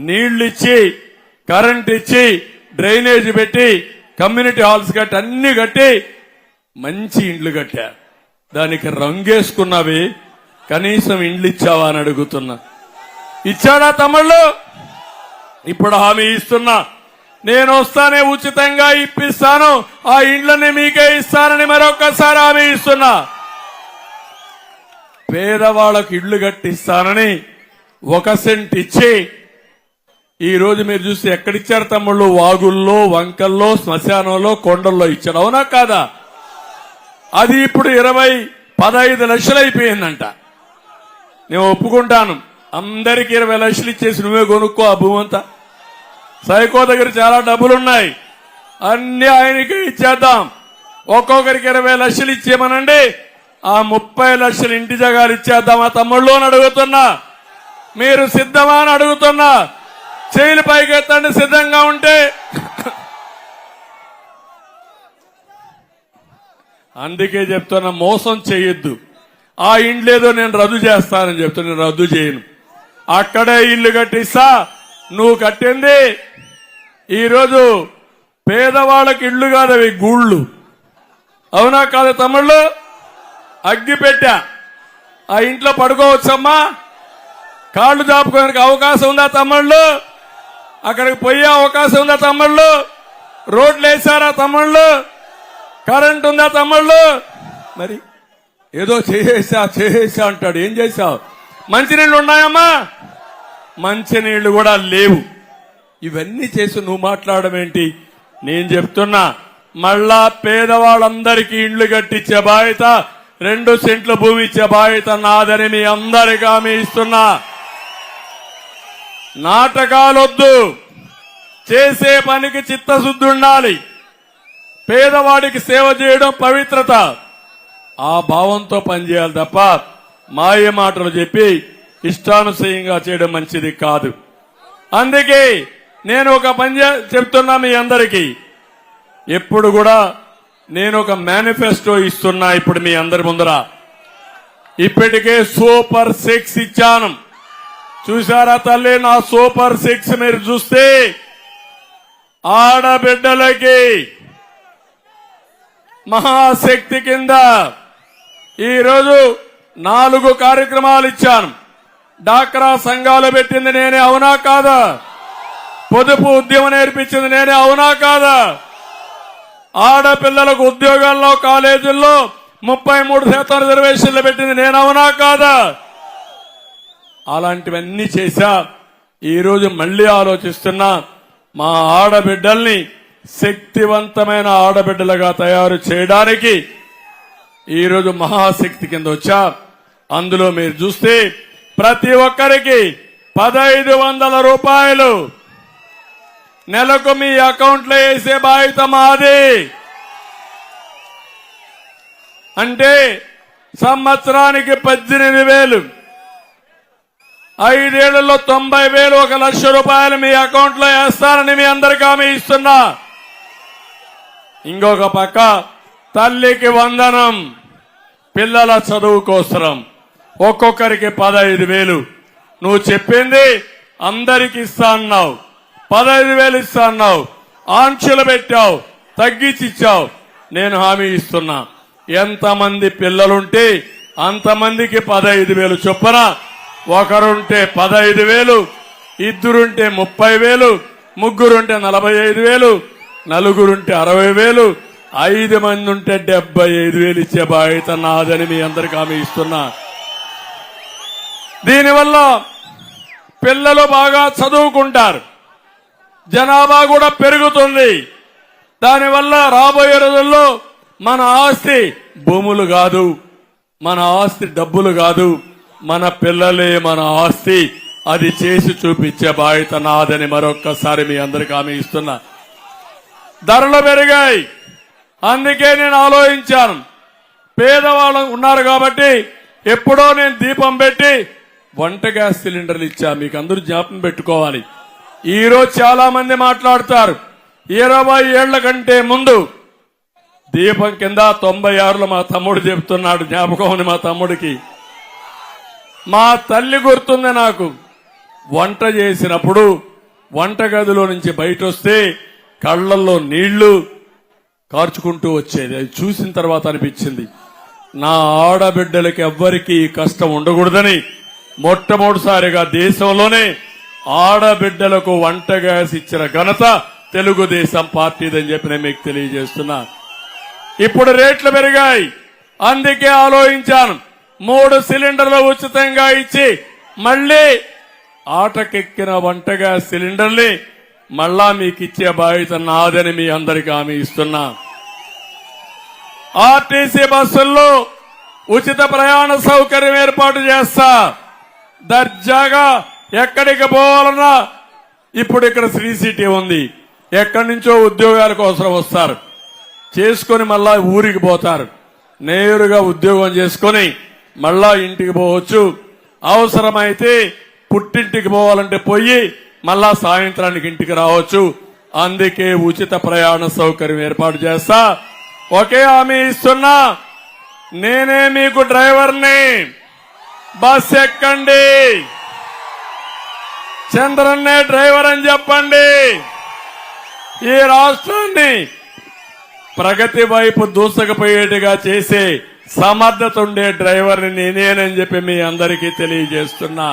నీళ్లిచ్చి, కరెంట్ ఇచ్చి, డ్రైనేజ్ పెట్టి, కమ్యూనిటీ హాల్స్ కట్టి, అన్ని కట్టి మంచి ఇండ్లు కట్టా. దానికి రంగేసుకున్నవి, కనీసం ఇండ్లు ఇచ్చావా అని అడుగుతున్నా. ఇచ్చాడా తమ్ముళ్ళు? ఇప్పుడు హామీ ఇస్తున్నా, నేను వస్తానే ఉచితంగా ఇప్పిస్తాను, ఆ ఇండ్లని మీకే ఇస్తానని మరొకసారి హామీ ఇస్తున్నా. పేదవాళ్లకు ఇళ్లు కట్టిస్తానని 1 సెంట్ ఇచ్చి ఈ రోజు మీరు చూస్తే ఎక్కడిచ్చారు తమ్ముళ్ళు? వాగుల్లో, వంకల్లో, శ్మశానంలో, కొండల్లో ఇచ్చారు. అవునా కాదా? అది ఇప్పుడు 15 లక్షలు అయిపోయిందంట. నేను ఒప్పుకుంటాను, అందరికి 20 లక్షలు ఇచ్చేసి నువ్వే కొనుక్కో ఆ భూమి అంతా. సైకో దగ్గర చాలా డబ్బులున్నాయి, అన్ని ఆయనకి ఇచ్చేద్దాం. ఒక్కొక్కరికి 20 లక్షలు ఇచ్చేయమనండి, ఆ 30 లక్షలు ఇంటి జగాలు ఇచ్చేద్దాం ఆ తమ్ముళ్ళు అని అడుగుతున్నా. మీరు సిద్ధమా అని అడుగుతున్నా. చేయిలు పైకెత్తండి సిద్ధంగా ఉంటే. అందుకే చెప్తున్నా, మోసం చేయొద్దు. ఆ ఇండ్లేదో నేను రద్దు చేస్తానని చెప్తున్నా, నేను రద్దు చేయను. అక్కడే ఇల్లు కట్టిస్తా. నువ్వు కట్టింది ఈరోజు పేదవాళ్ళకి ఇళ్లు కాదు, అవి గూళ్ళు. అవునా కాదు తమ్ముళ్ళు? అగ్గి పెట్టా, ఆ ఇంట్లో పడుకోవచ్చమ్మా? కాళ్ళు చాపుకోవడానికి అవకాశం ఉందా తమ్ముళ్ళు? అక్కడికి పోయే అవకాశం ఉందా తమ్ముళ్ళు? రోడ్లు వేసారా తమ్ముళ్ళు? కరెంట్ ఉందా తమ్ముళ్ళు? మరి ఏదో చేసేసా అంటాడు. ఏం చేశావు? మంచినీళ్లు ఉన్నాయమ్మా? మంచినీళ్లు కూడా లేవు. ఇవన్నీ చేసి నువ్వు మాట్లాడడం ఏంటి? నేను చెప్తున్నా, మళ్ళా పేదవాళ్ళందరికీ ఇండ్లు కట్టించే బాధ్యత, 2 సెంట్ల భూమి ఇచ్చే బాధ్యత నాదని మీ అందరికీ హామీ ఇస్తున్నా. నాటకాలొద్దు, చేసే పనికి చిత్తశుద్ధి ఉండాలి. పేదవాడికి సేవ చేయడం పవిత్రత. ఆ భావంతో పనిచేయాలి తప్ప మాయ మాటలు చెప్పి ఇష్టానుసయంగా చేయడం మంచిది కాదు. అందుకే నేను ఒక పని చెప్తున్నా మీ అందరికీ. ఎప్పుడు కూడా నేను ఒక మేనిఫెస్టో ఇస్తున్నా. ఇప్పుడు మీ అందరి ముందర ఇప్పటికే సూపర్ 6 ఇచ్చాను. చూశారా తల్లి? నా సూపర్ 6 మీరు చూస్తే ఆడబిడ్డలకి మహాశక్తి కింద ఈరోజు 4 కార్యక్రమాలు ఇచ్చాను. డాక్రా సంఘాలు పెట్టింది నేనే, అవునా కాదా? పొదుపు ఉద్యమం నేర్పించింది నేనే, అవునా కాదా? ఆడపిల్లలకు ఉద్యోగాల్లో కాలేజీల్లో 33% రిజర్వేషన్లు పెట్టింది నేను, అవునా కాదా? అలాంటివన్నీ చేశా. ఈరోజు మళ్లీ ఆలోచిస్తున్నా, మా ఆడబిడ్డల్ని శక్తివంతమైన ఆడబిడ్డలుగా తయారు చేయడానికి ఈరోజు మహాశక్తి కింద వచ్చా. అందులో మీరు చూస్తే ప్రతి ఒక్కరికి 1500 రూపాయలు నెలకు మీ అకౌంట్లో వేసే బాధ్యత మాది. అంటే సంవత్సరానికి 18,000, 5 ఏళ్లలో 90,000, 1 లక్ష రూపాయలు మీ అకౌంట్లో వేస్తానని మీ అందరికీ హామీ ఇస్తున్నా. ఇంకొక పక్క తల్లికి వందనం, పిల్లల చదువు కోసరం ఒక్కొక్కరికి 15,000. నువ్వు చెప్పింది అందరికి ఇస్తా అన్నావు, 15,000 ఇస్తా అన్నావు, ఆంక్షలు పెట్టావు, తగ్గించిచ్చావు. నేను హామీ ఇస్తున్నా, ఎంతమంది పిల్లలుంటే అంతమందికి 15,000 చొప్పున. ఒకరుంటే 15,000, ఇద్దరుంటే 30,000, ముగ్గురుంటే 45,000, నలుగురుంటే 60,000, 5 మంది ఉంటే 75,000 ఇచ్చే బాధ్యత నాదని మీ అందరికీ హామీ ఇస్తున్నా. దీనివల్ల పిల్లలు బాగా చదువుకుంటారు, జనాభా కూడా పెరుగుతుంది. దానివల్ల రాబోయే రోజుల్లో మన ఆస్తి భూములు కాదు, మన ఆస్తి డబ్బులు కాదు, మన పిల్లలే మన ఆస్తి. అది చేసి చూపించే బాధ్యత నాదని మరొక్కసారి మీ అందరికీ హామీ ఇస్తున్నా. ధరలు పెరిగాయి, అందుకే నేను ఆలోచించాను. పేదవాళ్ళు ఉన్నారు కాబట్టి ఎప్పుడో నేను దీపం పెట్టి వంట గ్యాస్ సిలిండర్లు ఇచ్చా. మీకు అందరూ జ్ఞాపకం పెట్టుకోవాలి. ఈ రోజు చాలా మంది మాట్లాడతారు, 20 ఏళ్ల కంటే ముందు దీపం కింద 96లో మా తమ్ముడు చెప్తున్నాడు, జ్ఞాపకం ఉంది మా తమ్ముడికి. మా తల్లి గుర్తుంది నాకు. వంట చేసినప్పుడు వంట గదిలో నుంచి బయట వస్తే కళ్లల్లో నీళ్లు కార్చుకుంటూ వచ్చేది. అది చూసిన తర్వాత అనిపించింది, నా ఆడబిడ్డలకి ఎవ్వరికీ కష్టం ఉండకూడదని మొట్టమొదటిసారిగా దేశంలోనే ఆడబిడ్డలకు వంట గ్యాస్ ఇచ్చిన ఘనత తెలుగుదేశం పార్టీదని చెప్పి నేను మీకు తెలియజేస్తున్నా. ఇప్పుడు రేట్లు పెరిగాయి, అందుకే ఆలోచించాను 3 సిలిండర్లు ఉచితంగా ఇచ్చి మళ్లీ ఆటకెక్కిన వంట గ్యాస్ సిలిండర్ని మళ్ళా మీకు ఇచ్చే బాధ్యత నాదని మీ అందరికీ హామీ ఇస్తున్నా. ఆర్టీసీ బస్సుల్లో ఉచిత ప్రయాణ సౌకర్యం ఏర్పాటు చేస్తా. దర్జాగా ఎక్కడికి పోవాలన్నా ఇప్పుడు ఇక్కడ శ్రీ సిటీ ఉంది, ఎక్కడి నుంచో ఉద్యోగాల కోసం వస్తారు, చేసుకుని మళ్ళా ఊరికి పోతారు. నేరుగా ఉద్యోగం చేసుకుని మళ్ళా ఇంటికి పోవచ్చు. అవసరమైతే పుట్టింటికి పోవాలంటే పోయి మళ్ళా సాయంత్రానికి ఇంటికి రావచ్చు. అందుకే ఉచిత ప్రయాణ సౌకర్యం ఏర్పాటు చేస్తా. ఒకే హామీ ఇస్తున్నా, నేనే మీకు డ్రైవర్ని, బస్ ఎక్కండి, చంద్రన్నే డ్రైవర్ అని చెప్పండి. ఈ రాష్ట్రాన్ని ప్రగతి వైపు దూసకపోయేట్టుగా చేసే సమర్థత ఉండే డ్రైవర్ని నేనేనని చెప్పి మీ అందరికీ తెలియజేస్తున్నా.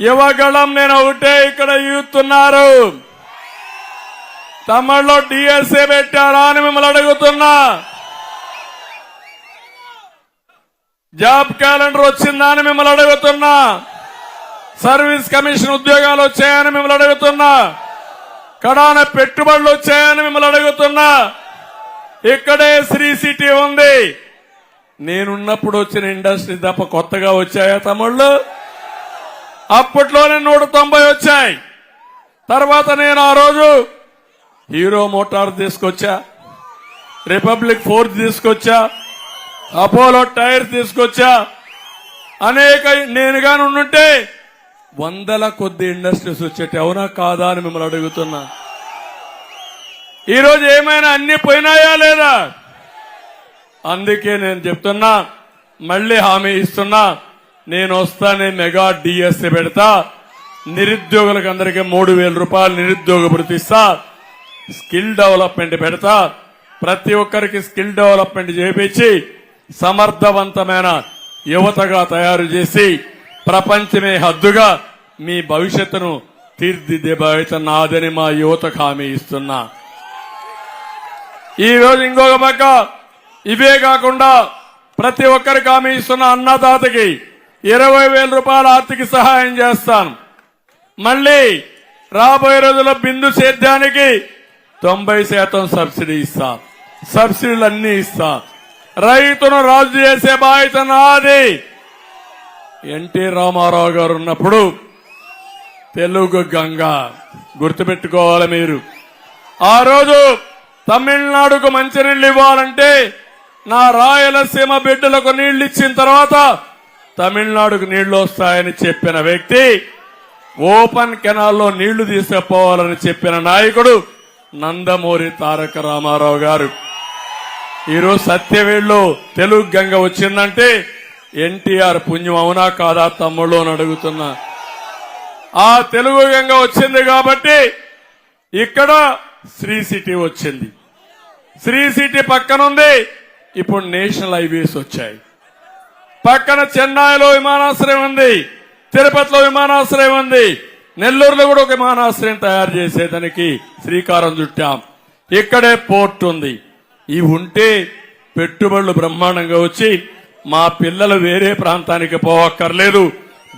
యువగళం నేను ఒకటే ఇక్కడ యూతున్నారు. తమిళలో డిఎస్ఏ పెట్టారా అని మిమ్మల్ని అడుగుతున్నా. జాబ్ క్యాలెండర్ వచ్చిందా అని మిమ్మల్ని అడుగుతున్నా. సర్వీస్ కమిషన్ ఉద్యోగాలు వచ్చాయని మిమ్మల్ని అడుగుతున్నా. కడాన పెట్టుబడులు వచ్చాయని మిమ్మల్ని అడుగుతున్నా. ఇక్కడే శ్రీ సిటీ ఉంది. నేనున్నప్పుడు వచ్చిన ఇండస్ట్రీ తప్ప కొత్తగా వచ్చాయా తమ్ముళ్ళు? అప్పట్లోనే 190 వచ్చాయి. తర్వాత నేను ఆ రోజు హీరో మోటార్ తీసుకొచ్చా, రిపబ్లిక్ ఫోర్స్ తీసుకొచ్చా, అపోలో టైర్ తీసుకొచ్చా. అనేక నేనుగాని ఉండుంటే వందల కొద్ది ఇండస్ట్రీస్ వచ్చేటి, అవునా కాదా అని మిమ్మల్ని అడుగుతున్నా. ఈరోజు ఏమైనా అన్ని పోయినాయా లేదా? అందుకే నేను చెప్తున్నా, మళ్లీ హామీ ఇస్తున్నా, నేను వస్తానే మెగా డిఎస్సీ పెడతా. నిరుద్యోగులకు అందరికీ 3,000 రూపాయలు నిరుద్యోగ భృతి ఇస్తా. స్కిల్ డెవలప్మెంట్ పెడతా. ప్రతి ఒక్కరికి స్కిల్ డెవలప్మెంట్ చేపించి సమర్థవంతమైన యువతగా తయారు చేసి ప్రపంచమే హద్దుగా మీ భవిష్యత్తును తీర్చిదిద్దే బాధ్యత నాదని మా యువతకు హామీ ఇస్తున్నా. ఈ రోజు ఇంకొక పక్క ఇవే కాకుండా ప్రతి ఒక్కరికి హామీ ఇస్తున్న అన్నదాతకి 20,000 రూపాయల ఆర్థిక సహాయం చేస్తాను. మళ్లీ రాబోయే రోజుల్లో బిందు సేద్యానికి 90% సబ్సిడీ ఇస్తా. సబ్సిడీలన్నీ ఇస్తా. రైతును రాజు చేసే బాధ్యత నాది. ఎన్టీ రామారావు గారు ఉన్నప్పుడు తెలుగు గంగ గుర్తుపెట్టుకోవాలి మీరు. ఆ రోజు తమిళనాడుకు మంచినీళ్లు ఇవ్వాలంటే నా రాయలసీమ బిడ్డలకు నీళ్లు ఇచ్చిన తర్వాత తమిళనాడుకు నీళ్లు వస్తాయని చెప్పిన వ్యక్తి, ఓపెన్ కెనాల్లో నీళ్లు తీసుకుపోవాలని చెప్పిన నాయకుడు నందమూరి తారక రామారావు గారు. ఈరోజు సత్యవేడులో తెలుగు గంగ వచ్చిందంటే ఎన్టీఆర్ పుణ్యం, అవునా కాదా తమ్ముళ్ళు అని అడుగుతున్నా. ఆ తెలుగు గంగ వచ్చింది కాబట్టి ఇక్కడ శ్రీ సిటీ వచ్చింది. శ్రీ సిటీ పక్కనుంది. ఇప్పుడు నేషనల్ హైవేస్ వచ్చాయి. పక్కన చెన్నైలో విమానాశ్రయం ఉంది, తిరుపతిలో విమానాశ్రయం ఉంది, నెల్లూరులో కూడా ఒక విమానాశ్రయం తయారు చేసేదానికి శ్రీకారం చుట్టాం. ఇక్కడే పోర్ట్ ఉంది. ఇవి ఉంటే పెట్టుబడులు బ్రహ్మాండంగా వచ్చి మా పిల్లలు వేరే ప్రాంతానికి పోవక్కర్లేదు.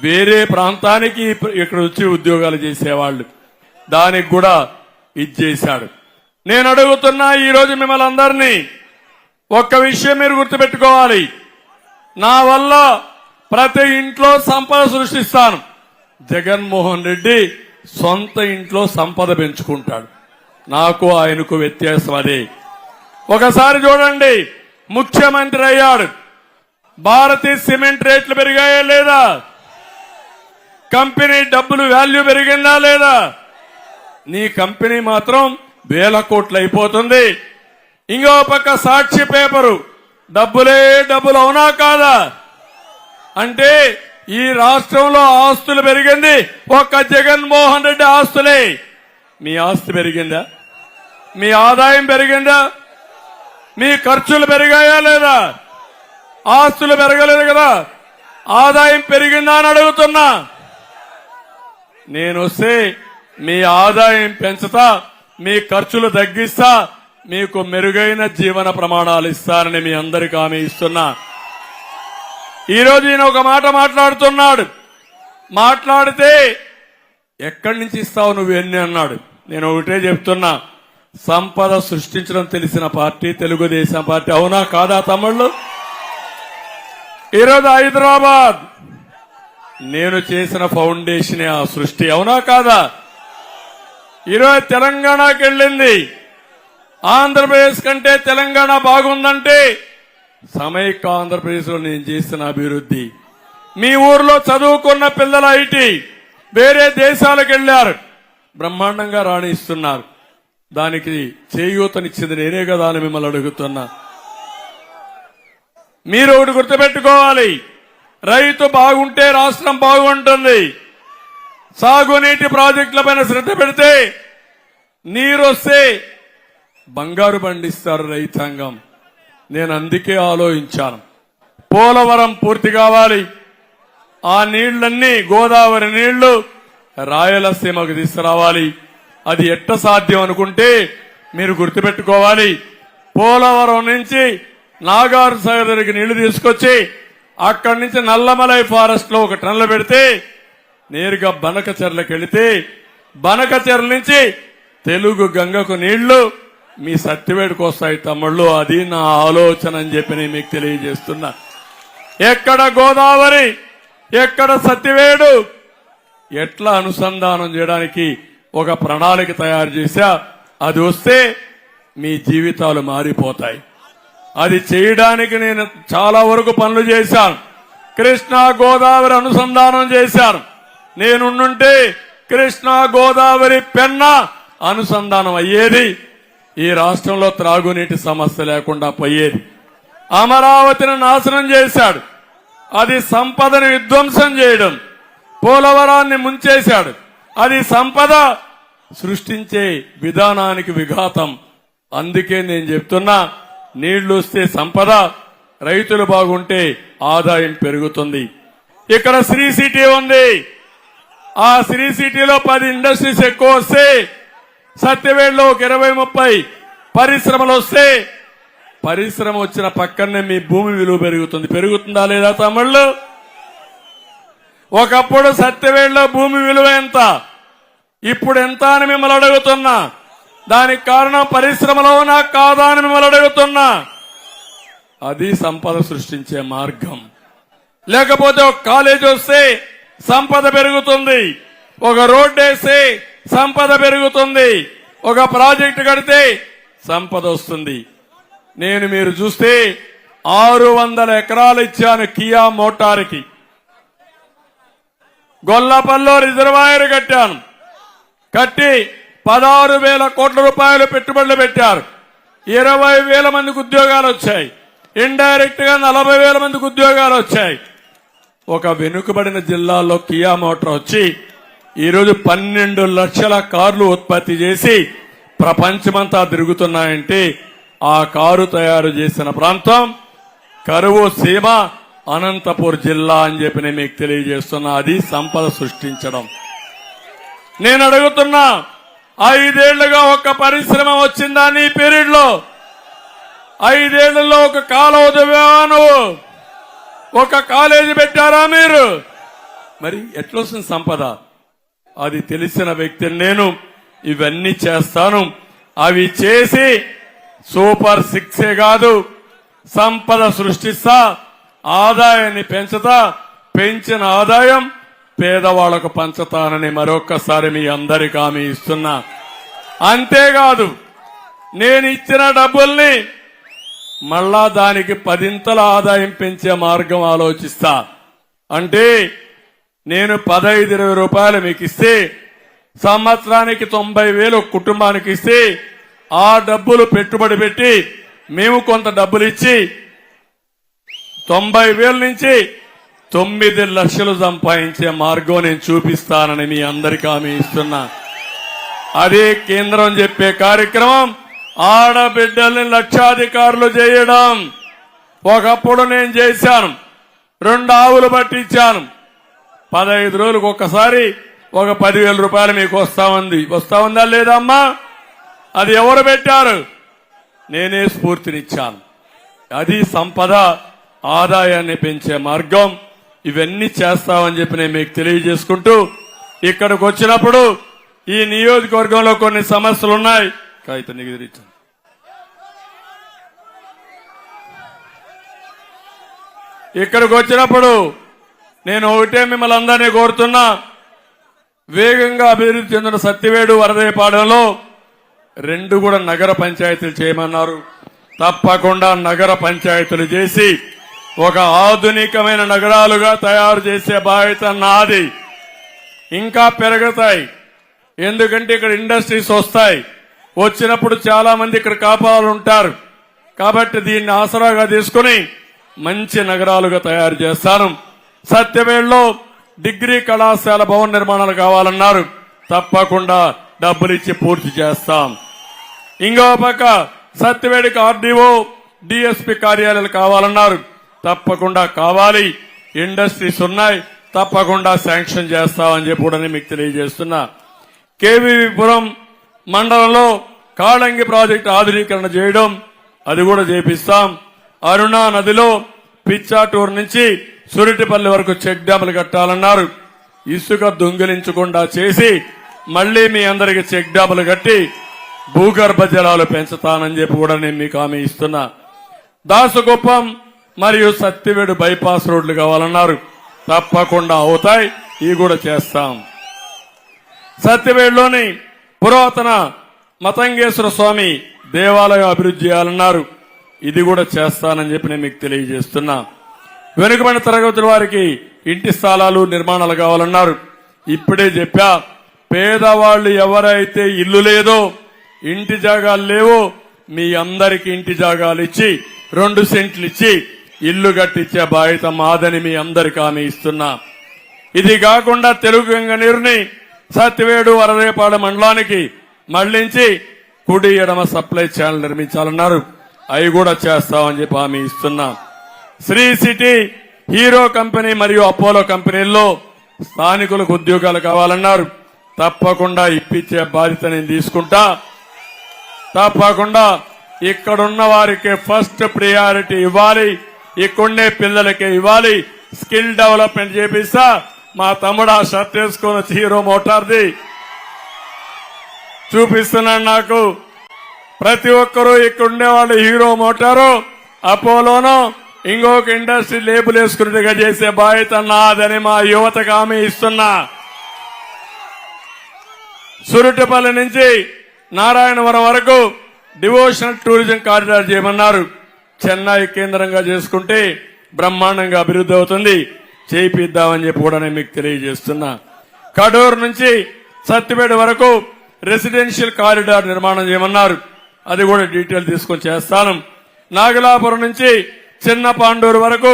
వేరే ప్రాంతానికి ఇక్కడ వచ్చి ఉద్యోగాలు చేసేవాళ్లు. దానికి కూడా ఇది చేశాడు. నేను అడుగుతున్నా ఈరోజు మిమ్మల్ని అందరినీ ఒక్క విషయం మీరు గుర్తుపెట్టుకోవాలి. నా వల్ల ప్రతి ఇంట్లో సంపద సృష్టిస్తాను. జగన్మోహన్ రెడ్డి సొంత ఇంట్లో సంపద పెంచుకుంటాడు. నాకు ఆయనకు వ్యత్యాసం అదే. ఒకసారి చూడండి, ముఖ్యమంత్రి అయ్యాడు, భారతీయ సిమెంట్ రేట్లు పెరిగాయా లేదా? కంపెనీ డబ్బులు వాల్యూ పెరిగిందా లేదా? నీ కంపెనీ మాత్రం 1,000 కోట్లు అయిపోతుంది. ఇంకో పక్క సాక్షి పేపరు డబ్బులే డబ్బులు, అవునా కాదా? అంటే ఈ రాష్ట్రంలో ఆస్తులు పెరిగింది ఒక్క జగన్మోహన్ రెడ్డి ఆస్తులే. మీ ఆస్తి పెరిగిందా? మీ ఆదాయం పెరిగిందా? మీ ఖర్చులు పెరిగాయా లేదా? ఆస్తులు పెరగలేదు కదా, ఆదాయం పెరిగిందా అని అడుగుతున్నా. నేను వస్తే మీ ఆదాయం పెంచుతా, మీ ఖర్చులు తగ్గిస్తా, మీకు మెరుగైన జీవన ప్రమాణాలు ఇస్తానని మీ అందరికీ హామీ ఇస్తున్నా. ఈరోజు ఈయన ఒక మాట మాట్లాడుతున్నాడు. మాట్లాడితే ఎక్కడి నుంచి ఇస్తావు నువ్వు ఎన్ని అన్నాడు. నేను ఒకటే చెప్తున్నా, సంపద సృష్టించడం తెలిసిన పార్టీ తెలుగుదేశం పార్టీ, అవునా కాదా తమ్ముళ్ళు? ఈరోజు హైదరాబాద్ నేను చేసిన ఫౌండేషన్ ఆ సృష్టి, అవునా కాదా? ఈరోజు తెలంగాణకి వెళ్ళింది. ఆంధ్రప్రదేశ్ కంటే తెలంగాణ బాగుందంటే సమైక్య ఆంధ్రప్రదేశ్ లో నేను చేసిన అభివృద్ధి. మీ ఊర్లో చదువుకున్న పిల్లల ఐటీ వేరే దేశాలకు వెళ్లారు, బ్రహ్మాండంగా రాణిస్తున్నారు. దానికి చేయూతనిచ్చింది నేనే కదా అని మిమ్మల్ని అడుగుతున్నా. మీరు ఒకటి గుర్తుపెట్టుకోవాలి, రైతు బాగుంటే రాష్ట్రం బాగుంటుంది. సాగునీటి ప్రాజెక్టులపైన శ్రద్ధ పెడితే నీరు వస్తే బంగారు పండిస్తారు రైతాంగం. నేను అందుకే ఆలోచించాను, పోలవరం పూర్తి కావాలి. ఆ నీళ్లన్నీ గోదావరి నీళ్లు రాయలసీమకు తీసుకురావాలి. అది ఎట్ట సాధ్యం అనుకుంటే మీరు గుర్తుపెట్టుకోవాలి, పోలవరం నుంచి నాగార్ సాగర్కి నీళ్లు తీసుకొచ్చి అక్కడి నుంచి నల్లమలై ఫారెస్ట్ లో ఒక టన్నులు పెడితే నేరుగా బనకచెర్లకు వెళితే బనకచెర్ల నుంచి తెలుగు గంగకు నీళ్లు మీ సత్యవేడుకు వస్తాయి తమ్ముళ్ళు. అది నా ఆలోచన అని చెప్పి నేను మీకు తెలియజేస్తున్నా. ఎక్కడ గోదావరి, ఎక్కడ సత్యవేడు, ఎట్లా అనుసంధానం చేయడానికి ఒక ప్రణాళిక తయారు చేశా. అది వస్తే మీ జీవితాలు మారిపోతాయి. అది చేయడానికి నేను చాలా వరకు పనులు చేశాను. కృష్ణా గోదావరి అనుసంధానం చేశాను. నేనుంటే కృష్ణా గోదావరి పెన్నా అనుసంధానం అయ్యేది. ఈ రాష్ట్రంలో త్రాగునీటి సమస్య లేకుండా పోయేది. అమరావతిని నాశనం చేశాడు. అది సంపదను విధ్వంసం చేయడం. పోలవరాన్ని ముంచేశాడు. అది సంపద సృష్టించే విధానానికి విఘాతం. అందుకే నేను చెప్తున్నా, నీళ్లు వస్తే సంపద, రైతులు బాగుంటే ఆదాయం పెరుగుతుంది. ఇక్కడ శ్రీ సిటీ ఉంది. ఆ శ్రీ సిటీలో 10 ఇండస్ట్రీస్ ఎక్కువ వస్తే, సత్యవేడులో ఒక 20-30 పరిశ్రమలు వస్తే, పరిశ్రమ వచ్చిన పక్కనే మీ భూమి విలువ పెరుగుతుంది. పెరుగుతుందా లేదా తమ్ముళ్ళు? ఒకప్పుడు సత్యవేడులో భూమి విలువ ఎంత, ఇప్పుడు ఎంత అని మిమ్మల్ని అడుగుతున్నా. దానికి కారణం పరిశ్రమలో నాకు కాదా అని మిమ్మల్ని అడుగుతున్నా. అది సంపద సృష్టించే మార్గం. లేకపోతే ఒక కాలేజ్ వస్తే సంపద పెరుగుతుంది, ఒక రోడ్డు వేస్తే సంపద పెరుగుతుంది, ఒక ప్రాజెక్టు కడితే సంపద వస్తుంది. నేను మీరు చూస్తే 600 ఎకరాలు ఇచ్చాను కియా మోటార్కి. గొల్లపల్లో రిజర్వాయర్ కట్టాను. కట్టి 16,000 కోట్ల రూపాయలు పెట్టుబడులు పెట్టారు. 20,000 మందికి ఉద్యోగాలు వచ్చాయి. ఇండైరెక్ట్ గా 40,000 మందికి ఉద్యోగాలు వచ్చాయి. ఒక వెనుకబడిన జిల్లాలో కియా మోటార్ వచ్చి ఈరోజు 12 లక్షల కార్లు ఉత్పత్తి చేసి ప్రపంచమంతా తిరుగుతున్నాయంటే ఆ కారు తయారు చేసిన ప్రాంతం కరువు సీమ అనంతపూర్ జిల్లా అని చెప్పి నేను మీకు తెలియజేస్తున్నా. అది సంపద సృష్టించడం. నేను అడుగుతున్నా, 5 ఏళ్లుగా ఒక పరిశ్రమ వచ్చిందా నీ పీరియడ్ లో? 5 ఏళ్లలో ఒక కాలువ దువ్వావా నువ్వు? ఒక కాలేజీ పెట్టారా మీరు? మరి ఎట్లొస్తుంది సంపద? అది తెలిసిన వ్యక్తిని నేను. ఇవన్నీ చేస్తాను. అవి చేసి సూపర్ 6 కాదు, సంపద సృష్టిస్తా, ఆదాయాన్ని పెంచుతా, పెంచిన ఆదాయం పేదవాళ్లకు పంచుతానని మరొక్కసారి మీ అందరికీ హామీ ఇస్తున్నా. అంతేకాదు, నేను ఇచ్చిన డబ్బుల్ని మళ్ళా దానికి 10 ఆదాయం పెంచే మార్గం ఆలోచిస్తా. అంటే నేను 15-20 రూపాయలు మీకు ఇస్తే సంవత్సరానికి 90,000 కుటుంబానికి ఇస్తే ఆ డబ్బులు పెట్టుబడి పెట్టి మేము కొంత డబ్బులు ఇచ్చి 90,000 నుంచి 9 లక్షలు సంపాదించే మార్గం నేను చూపిస్తానని మీ అందరికీ హామీ ఇస్తున్నా. అదే కేంద్రం చెప్పే కార్యక్రమం, ఆడబిడ్డల్ని లక్షాధికారులు చేయడం. ఒకప్పుడు నేను చేశాను. 2 ఆవులు పట్టించాను. 15 రోజులకు ఒక్కసారి ఒక 10,000 రూపాయలు మీకు వస్తా ఉందా లేదా అమ్మా? అది ఎవరు పెట్టారు? నేనే స్ఫూర్తినిచ్చాను. అది సంపద, ఆదాయాన్ని పెంచే మార్గం. ఇవన్నీ చేస్తామని చెప్పి నేను మీకు తెలియజేసుకుంటూ, ఇక్కడికి వచ్చినప్పుడు ఈ నియోజకవర్గంలో కొన్ని సమస్యలు ఉన్నాయి. కాగితం నిగిరించాను. ఇక్కడికి వచ్చినప్పుడు నేను ఒకటే మిమ్మల్ని అందరినీ కోరుతున్నా, వేగంగా అభివృద్ధి చెందిన సత్యవేడు, వరదయపాలెంలో 2 కూడా నగర పంచాయతీలు చేయమన్నారు. తప్పకుండా నగర పంచాయతీలు చేసి ఒక ఆధునికమైన నగరాలుగా తయారు చేసే బాధ్యత నాది. ఇంకా పెరుగుతాయి. ఎందుకంటే ఇక్కడ ఇండస్ట్రీస్ వస్తాయి. వచ్చినప్పుడు చాలా మంది ఇక్కడ కాపాడుంటారు. కాబట్టి దీన్ని ఆసరాగా తీసుకుని మంచి నగరాలుగా తయారు చేస్తాను. సత్యవేడులో డిగ్రీ కళాశాల భవన నిర్మాణాలు కావాలన్నారు. తప్పకుండా డబ్బులిచ్చి పూర్తి చేస్తాం. ఇంకో పక్క సత్యవేడికి ఆర్డీఓ, డిఎస్పీ కార్యాలయాలు కావాలన్నారు. తప్పకుండా కావాలి. ఇండస్ట్రీస్ ఉన్నాయి. తప్పకుండా శాంక్షన్ చేస్తామని చెప్పి కూడా మీకు తెలియజేస్తున్నా. కేవీపురం మండలంలో కాళంగి ప్రాజెక్టు ఆధునీకరణ చేయడం, అది కూడా చేపిస్తాం. అరుణా నదిలో పిచ్చాటూరు నుంచి సురిటిపల్లి వరకు చెక్ డ్యాములు కట్టాలన్నారు. ఇసుక దొంగిలించకుండా చేసి మళ్లీ మీ అందరికి చెక్ డ్యాములు కట్టి భూగర్భ జలాలు పెంచుతానని చెప్పి కూడా నేను మీకు హామీ ఇస్తున్నా. దాసుకుప్పం మరియు సత్తివేడు బైపాస్ రోడ్లు కావాలన్నారు, తప్పకుండా అవుతాయి, ఇవి కూడా చేస్తాం. సత్తివేడులోని పురాతన మతంగేశ్వర స్వామి దేవాలయం అభివృద్ధి చేయాలన్నారు, ఇది కూడా చేస్తానని చెప్పి నేను మీకు తెలియజేస్తున్నా. వెనుకబడిన తరగతుల వారికి ఇంటి స్థలాలు నిర్మాణాలు కావాలన్నారు, ఇప్పుడే చెప్పా. పేదవాళ్లు ఎవరైతే ఇల్లు లేదో, ఇంటి జాగాలు లేవో, మీ అందరికి ఇంటి జాగాలు ఇచ్చి 2 సెంట్లు ఇచ్చి ఇల్లు కట్టించే బాధ్యత మాదని మీ అందరికి హామీ ఇస్తున్నా. ఇది కాకుండా తెలుగు గంగ నీరుని సత్తివేడు వరదేపాడు మండలానికి మళ్లించి కుడి ఎడమ సప్లై ఛానల్ నిర్మించాలన్నారు, అవి కూడా చేస్తామని చెప్పి హామీ ఇస్తున్నా. శ్రీ సిటీ, హీరో కంపెనీ మరియు అపోలో కంపెనీల్లో స్థానికులకు ఉద్యోగాలు కావాలన్నారు, తప్పకుండా ఇప్పించే బాధ్యత నేను తీసుకుంటా. తప్పకుండా ఇక్కడున్న వారికి ఫస్ట్ ప్రియారిటీ ఇవ్వాలి, ఇక్కడుండే పిల్లలకి ఇవ్వాలి, స్కిల్ డెవలప్మెంట్ చేపిస్తా. మా తమ్ముడు ఆ షర్ట్ వేసుకొని వచ్చి హీరో మోటార్ది చూపిస్తున్నాడు నాకు. ప్రతి ఒక్కరూ ఇక్కడుండే వాళ్ళు హీరో మోటారు, అపోలోనో ఇంకొక ఇండస్ట్రీ లేబుల్ వేసుకున్నట్టుగా చేసే బాధ్యత నాదని మా యువతకు హామీ ఇస్తున్నా. సురుటిపల్లి నుంచి నారాయణవరం వరకు డివోషనల్ టూరిజం కారిడార్ చేయమన్నారు, చెన్నై కేంద్రంగా చేసుకుంటే బ్రహ్మాండంగా అభివృద్ధి అవుతుంది, చేయిద్దామని చెప్పి కూడా నేను మీకు తెలియజేస్తున్నా. కడూరు నుంచి సత్తిపేట వరకు రెసిడెన్షియల్ కారిడార్ నిర్మాణం చేయమన్నారు, అది కూడా డీటెయిల్ తీసుకొని చేస్తాను. నాగలాపురం నుంచి చిన్న పాండూరు వరకు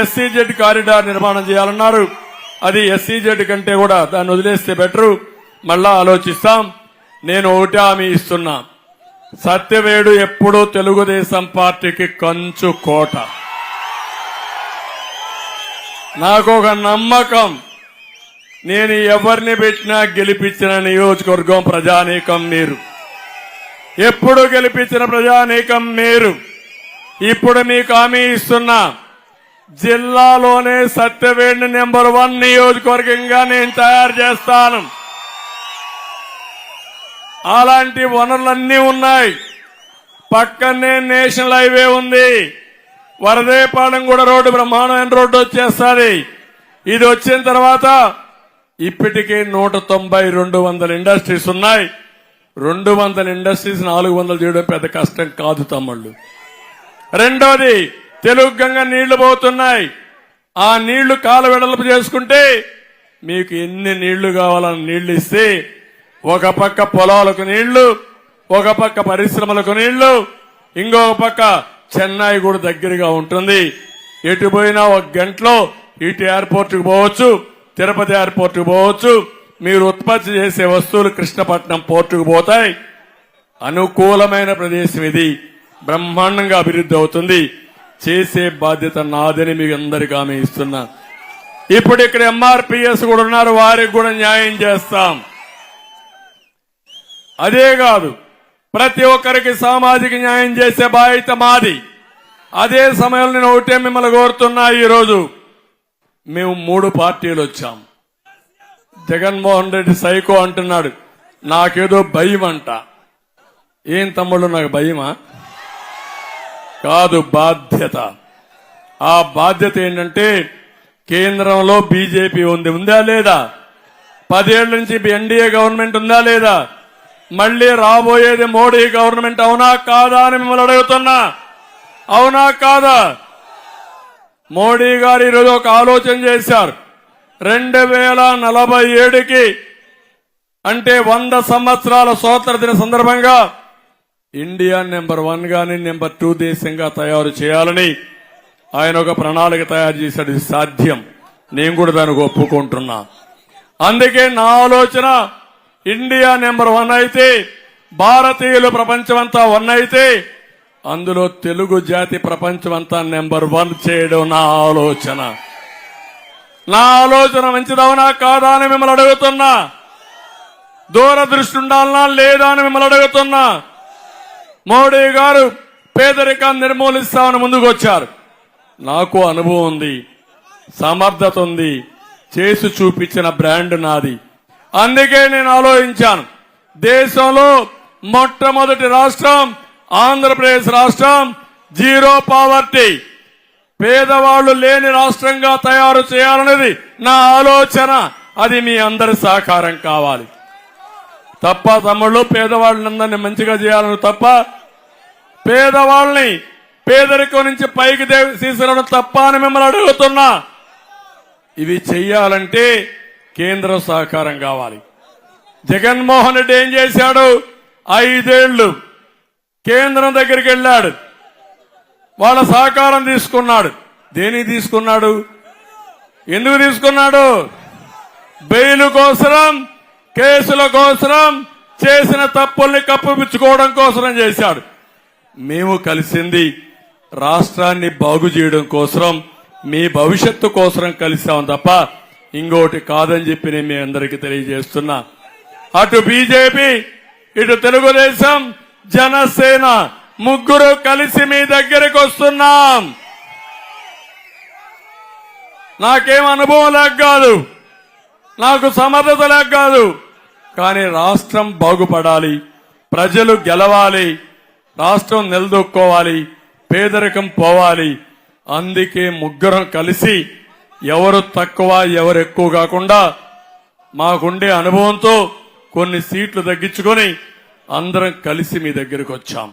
ఎస్సీజెడ్ కారిడార్ నిర్మాణం చేయాలన్నారు, అది ఎస్సీజెడ్ కంటే కూడా దాన్ని వదిలేస్తే బెటరు, మళ్ళా ఆలోచిస్తాం. నేను ఒకటి హామీ ఇస్తున్నా, సత్యవేడు ఎప్పుడూ తెలుగుదేశం పార్టీకి కంచు కోట. నాకు ఒక నమ్మకం, నేను ఎవరిని పెట్టినా గెలిపించిన నియోజకవర్గం ప్రజానీకం మీరు, ఎప్పుడు గెలిపించిన ప్రజానీకం మీరు. ఇప్పుడు మీకు హామీ ఇస్తున్నా, జిల్లాలోనే సత్యవేడిని నెంబర్ 1 నియోజకవర్గంగా నేను తయారు చేస్తాను. అలాంటి వనరులన్నీ ఉన్నాయి. పక్కనే నేషనల్ హైవే ఉంది, వరదేపాలెం కూడా రోడ్డు బ్రహ్మాండమైన రోడ్డు వచ్చేస్తుంది. ఇది వచ్చిన తర్వాత ఇప్పటికే 190-200 ఇండస్ట్రీస్ ఉన్నాయి. 200 ఇండస్ట్రీస్ 400 చేయడం పెద్ద కష్టం కాదు తమ్ముళ్ళు. రెండోది, తెలుగు గంగ నీళ్లు పోతున్నాయి, ఆ నీళ్లు కాల వెడల్పు చేసుకుంటే మీకు ఎన్ని నీళ్లు కావాలని నీళ్లు ఇస్తే, ఒక పక్క పొలాలకు నీళ్లు, ఒక పక్క పరిశ్రమలకు నీళ్లు, ఇంకొక పక్క చెన్నై కూడా దగ్గరగా ఉంటుంది. ఎటు పోయినా 1 గంటలో ఇటు ఎయిర్పోర్టుకు పోవచ్చు, తిరుపతి ఎయిర్పోర్టుకు పోవచ్చు. మీరు ఉత్పత్తి చేసే వస్తువులు కృష్ణపట్నం పోర్టుకు పోతాయి. అనుకూలమైన ప్రదేశం ఇది, బ్రహ్మాండంగా అభివృద్ధి అవుతుంది. చేసే బాధ్యత నాదని మీకు అందరికీ హామీ ఇస్తున్నా. ఇప్పుడు ఇక్కడ ఎంఆర్పీఎస్ కూడా ఉన్నారు, వారికి కూడా న్యాయం చేస్తాం. అదే కాదు, ప్రతి ఒక్కరికి సామాజిక న్యాయం చేసే బాధ్యత మాది. అదే సమయంలో నేను ఒకటే మిమ్మల్ని కోరుతున్నా, ఈరోజు మేము 3 పార్టీలు వచ్చాం. జగన్మోహన్ రెడ్డి సైకో అంటున్నాడు, నాకేదో భయం అంట. ఏం తమ్ముళ్ళు, నాకు భయమా? కాదు, బాధ్యత. ఆ బాధ్యత ఏంటంటే, కేంద్రంలో బీజేపీ ఉందా లేదా? 10 ఏళ్ల నుంచి ఎన్డీఏ గవర్నమెంట్ ఉందా లేదా? మళ్లీ రాబోయేది మోడీ గవర్నమెంట్, అవునా కాదా అని మిమ్మల్ని అడుగుతున్నా. అవునా కాదా? మోడీ గారు ఈరోజు ఒక ఆలోచన చేశారు. 2047కి అంటే 100 సంవత్సరాల స్వాతంత్ర దిన సందర్భంగా ఇండియా నెంబర్ 1 గాని నెంబర్ 2 దేశంగా తయారు చేయాలని ఆయన ఒక ప్రణాళిక తయారు చేశాడు. ఇది సాధ్యం, నేను కూడా దానికి ఒప్పుకుంటున్నా. అందుకే నా ఆలోచన, ఇండియా నెంబర్ 1 అయితే, భారతీయులు ప్రపంచమంతా 1 అయితే, అందులో తెలుగు జాతి ప్రపంచమంతా నెంబర్ 1 చేయడం నా ఆలోచన. నా ఆలోచన మంచిదవునా కాదా అని మిమ్మల్ని అడుగుతున్నా. దూరదృష్టి ఉండాలనా లేదా అని మిమ్మల్ని అడుగుతున్నా. మోడీ గారు పేదరికాన్ని నిర్మూలిస్తామని ముందుకు వచ్చారు. నాకు అనుభవం ఉంది, సమర్థత ఉంది, చేసి చూపించిన బ్రాండ్ నాది. అందుకే నేను ఆలోచించాను, దేశంలో మొట్టమొదటి రాష్ట్రం ఆంధ్రప్రదేశ్ రాష్ట్రం, జీరో పావర్టీ, పేదవాళ్లు లేని రాష్ట్రంగా తయారు చేయాలనేది నా ఆలోచన. అది మీ అందరి సహకారం కావాలి. తప్ప తమ్ముళ్ళు, పేదవాళ్ళందరినీ మంచిగా చేయాలని తప్ప పేదవాళ్ళని పేదరికం నుంచి పైకి తీసుకురావడం తప్ప అని మిమ్మల్ని అడుగుతున్నా. ఇవి చెయ్యాలంటే కేంద్ర సహకారం కావాలి. జగన్మోహన్ రెడ్డి ఏం చేశాడు? 5 ఏళ్లు కేంద్రం దగ్గరికి వెళ్ళాడు, వాళ్ళ సహకారం తీసుకున్నాడు. దేనికి తీసుకున్నాడు? ఎందుకు తీసుకున్నాడు? బెయిల్ కోసరం, కేసుల కోసరం, చేసిన తప్పుల్ని కప్పిపుచ్చుకోవడం కోసం చేశాడు. మేము కలిసింది రాష్ట్రాన్ని బాగు చేయడం కోసం, మీ భవిష్యత్తు కోసం కలిసాం తప్ప ఇంకోటి కాదని చెప్పి నేను మీ అందరికీ తెలియజేస్తున్నా. అటు బీజేపీ, ఇటు తెలుగుదేశం, జనసేన ముగ్గురు కలిసి మీ దగ్గరికి వస్తున్నాం. నాకేం అనుభవం లేక కాదు, నాకు సమర్థత లేక కాదు, కానీ రాష్ట్రం బాగుపడాలి, ప్రజలు గెలవాలి, రాష్ట్రం నిలదొక్కోవాలి, పేదరికం పోవాలి. అందుకే ముగ్గురం కలిసి ఎవరు తక్కువ ఎవరు ఎక్కువ కాకుండా మాకుండే అనుభవంతో కొన్ని సీట్లు తగ్గించుకొని అందరం కలిసి మీ దగ్గరికి వచ్చాం.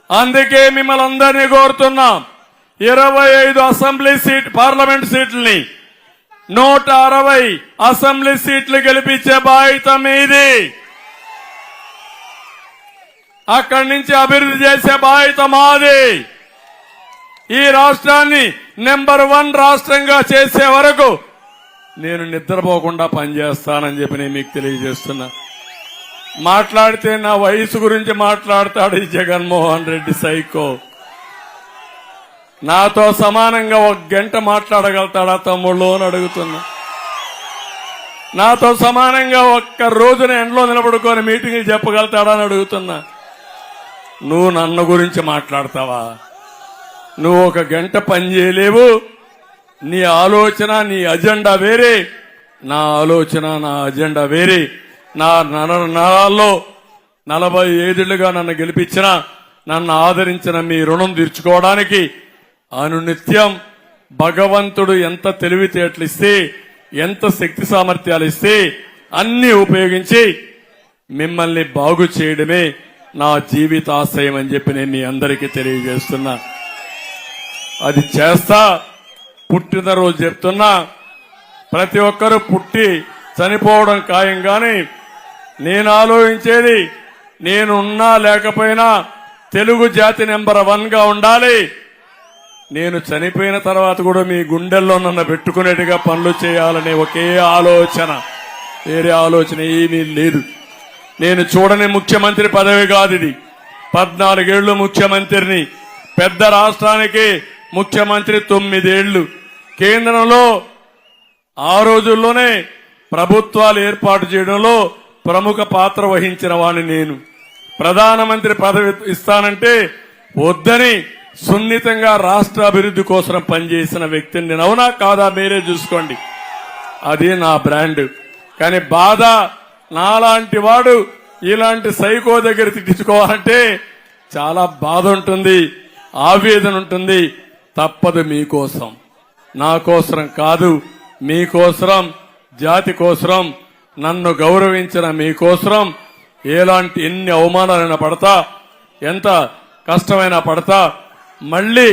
అందుకే మిమ్మల్ని అందరినీ కోరుతున్నాం, 25 అసెంబ్లీ సీట్ పార్లమెంట్ సీట్లని 160 అసెంబ్లీ సీట్లు గెలిపించే బాధ్యత మీది. అక్కడి నుంచి అభివృద్ధి చేసే బాధ్యత మాది. ఈ రాష్ట్రాన్ని నెంబర్ 1 రాష్ట్రంగా చేసే వరకు నేను నిద్రపోకుండా పనిచేస్తానని చెప్పి నేను మీకు తెలియజేస్తున్నా. మాట్లాడితే నా వయసు గురించి మాట్లాడతాడు ఈ జగన్మోహన్ రెడ్డి సైకో. నాతో సమానంగా 1 గంట మాట్లాడగలుగుతాడా తమ్ముళ్ళు అని అడుగుతున్నా. నాతో సమానంగా 1 రోజున ఎండలో నిలబడుకొని మీటింగ్ చెప్పగలుగుతాడా అని అడుగుతున్నా. నువ్వు నన్ను గురించి మాట్లాడతావా? నువ్వు 1 గంట పని చేయలేవు. నీ ఆలోచన, నీ అజెండా వేరే, నా ఆలోచన, నా అజెండా వేరే. నా నరాల్లో 45 ఏళ్లుగా నన్ను గెలిపించిన, నన్ను ఆదరించిన మీ రుణం తీర్చుకోవడానికి అనునిత్యం భగవంతుడు ఎంత తెలివితేటలు ఇస్తే, ఎంత శక్తి సామర్థ్యాలు ఇస్తే అన్ని ఉపయోగించి మిమ్మల్ని బాగు చేయడమే నా జీవితాశయం అని చెప్పి నేను మీ అందరికీ తెలియజేస్తున్నా. అది చేస్తా. పుట్టినరోజు చెప్తున్నా, ప్రతి ఒక్కరూ పుట్టి చనిపోవడం ఖాయం. కానీ నేను ఆలోచించేది, నేనున్నా లేకపోయినా తెలుగు జాతి నెంబర్ 1 గా ఉండాలి. నేను చనిపోయిన తర్వాత కూడా మీ గుండెల్లో నన్ను పెట్టుకునేట్టుగా పనులు చేయాలనే ఒకే ఆలోచన, వేరే ఆలోచన ఏమీ లేదు. నేను చూడని ముఖ్యమంత్రి పదవి కాదు ఇది. 14 ఏళ్లు ముఖ్యమంత్రిని, పెద్ద రాష్ట్రానికి ముఖ్యమంత్రి 9 ఏళ్లు, కేంద్రంలో ఆ రోజుల్లోనే ప్రభుత్వాలు ఏర్పాటు చేయడంలో ప్రముఖ పాత్ర వహించిన వాడిని నేను. ప్రధానమంత్రి పదవి ఇస్తానంటే వద్దని సున్నితంగా రాష్ట్ర అభివృద్ధి కోసం పనిచేసిన వ్యక్తిని నేను. అవునా కాదా? మీరే చూసుకోండి. అది నా బ్రాండ్. కానీ బాధ, నాలాంటి వాడు ఇలాంటి సైకో దగ్గర తిట్టించుకోవాలంటే చాలా బాధ ఉంటుంది, ఆవేదన ఉంటుంది. తప్పదు. మీకోసం, నా కోసరం కాదు, మీకోసరం, జాతి కోసరం, నన్ను గౌరవించిన మీకోసరం ఎన్ని అవమానాలైనా పడతా, ఎంత కష్టమైనా పడతా. మళ్లీ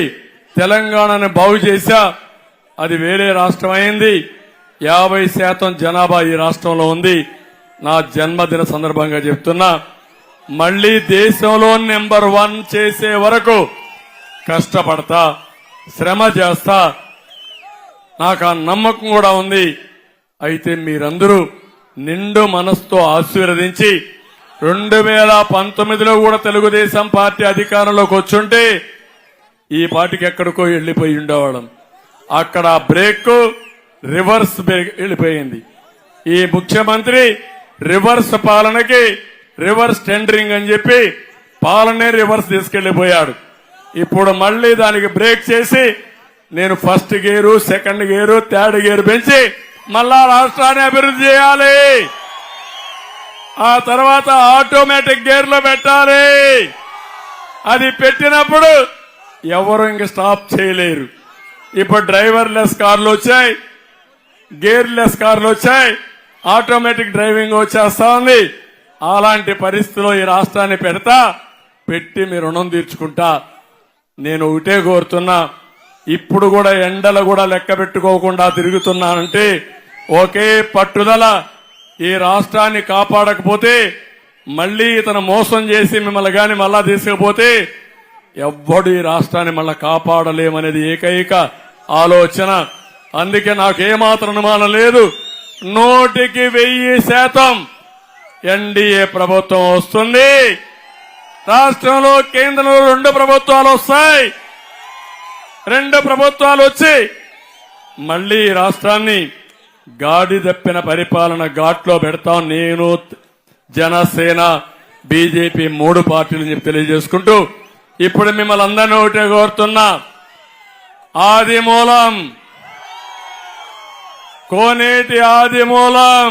తెలంగాణని బాగు చేశా. అది వేరే రాష్ట్రం అయింది. 50% జనాభా ఈ రాష్ట్రంలో ఉంది. నా జన్మదిన సందర్భంగా చెప్తున్నా, మళ్లీ దేశంలో నెంబర్ 1 చేసే వరకు కష్టపడతా, శ్రమ చేస్తా. నాకు ఆ నమ్మకం కూడా ఉంది. అయితే మీరందరూ నిండు మనసుతో ఆశీర్వదించి 2019లో కూడా తెలుగుదేశం పార్టీ అధికారంలోకి వచ్చుంటే ఈ పార్టీకి ఎక్కడికో వెళ్లిపోయి ఉండేవాళ్ళం. అక్కడ బ్రేక్ రివర్స్ వెళ్ళిపోయింది. ఈ ముఖ్యమంత్రి రివర్స్ పాలనకి రివర్స్ టెండరింగ్ అని చెప్పి పాలనే రివర్స్ తీసుకెళ్లిపోయాడు. ఇప్పుడు మళ్లీ దానికి బ్రేక్ చేసి నేను 1st gear, 2nd gear, 3rd gear పెంచి మళ్ళా రాష్ట్రాన్ని అభివృద్ధి చేయాలి. ఆ తర్వాత ఆటోమేటిక్ గేర్లో పెట్టాలి. అది పెట్టినప్పుడు ఎవరు ఇంక స్టాప్ చేయలేరు. ఇప్పుడు డ్రైవర్లెస్ కార్లు వచ్చాయి, గేర్లెస్ కార్లు వచ్చాయి, ఆటోమేటిక్ డ్రైవింగ్ వచ్చేస్తా ఉంది. అలాంటి పరిస్థితిలో ఈ రాష్ట్రాన్ని పెట్టి మీ రుణం తీర్చుకుంటా. నేను ఒకటే కోరుతున్నా, ఇప్పుడు కూడా ఎండలు కూడా లెక్క పెట్టుకోకుండా తిరుగుతున్నానంటే ఒకే పట్టుదల, ఈ రాష్ట్రాన్ని కాపాడకపోతే మళ్లీ ఇతను మోసం చేసి మిమ్మల్ని గాని మళ్ళా తీసుకుపోతే ఎవ్వడు ఈ రాష్ట్రాన్ని మళ్ళా కాపాడలేమనేది ఏకైక ఆలోచన. అందుకే నాకేమాత్రం అనుమానం లేదు, 100% ఎన్డీఏ ప్రభుత్వం వస్తుంది. రాష్ట్రంలో కేంద్రంలో 2 ప్రభుత్వాలు వస్తాయి. 2 ప్రభుత్వాలు వచ్చి మళ్లీ రాష్ట్రాన్ని గాడి తప్పిన పరిపాలన ఘాట్లో పెడతాం. నేను, జనసేన, బీజేపీ 3 పార్టీలు చెప్పి తెలియజేసుకుంటూ ఇప్పుడు మిమ్మల్ని అందరినీ ఒకటే కోరుతున్నా, ఆదిమూలం కోనేటి ఆదిమూలం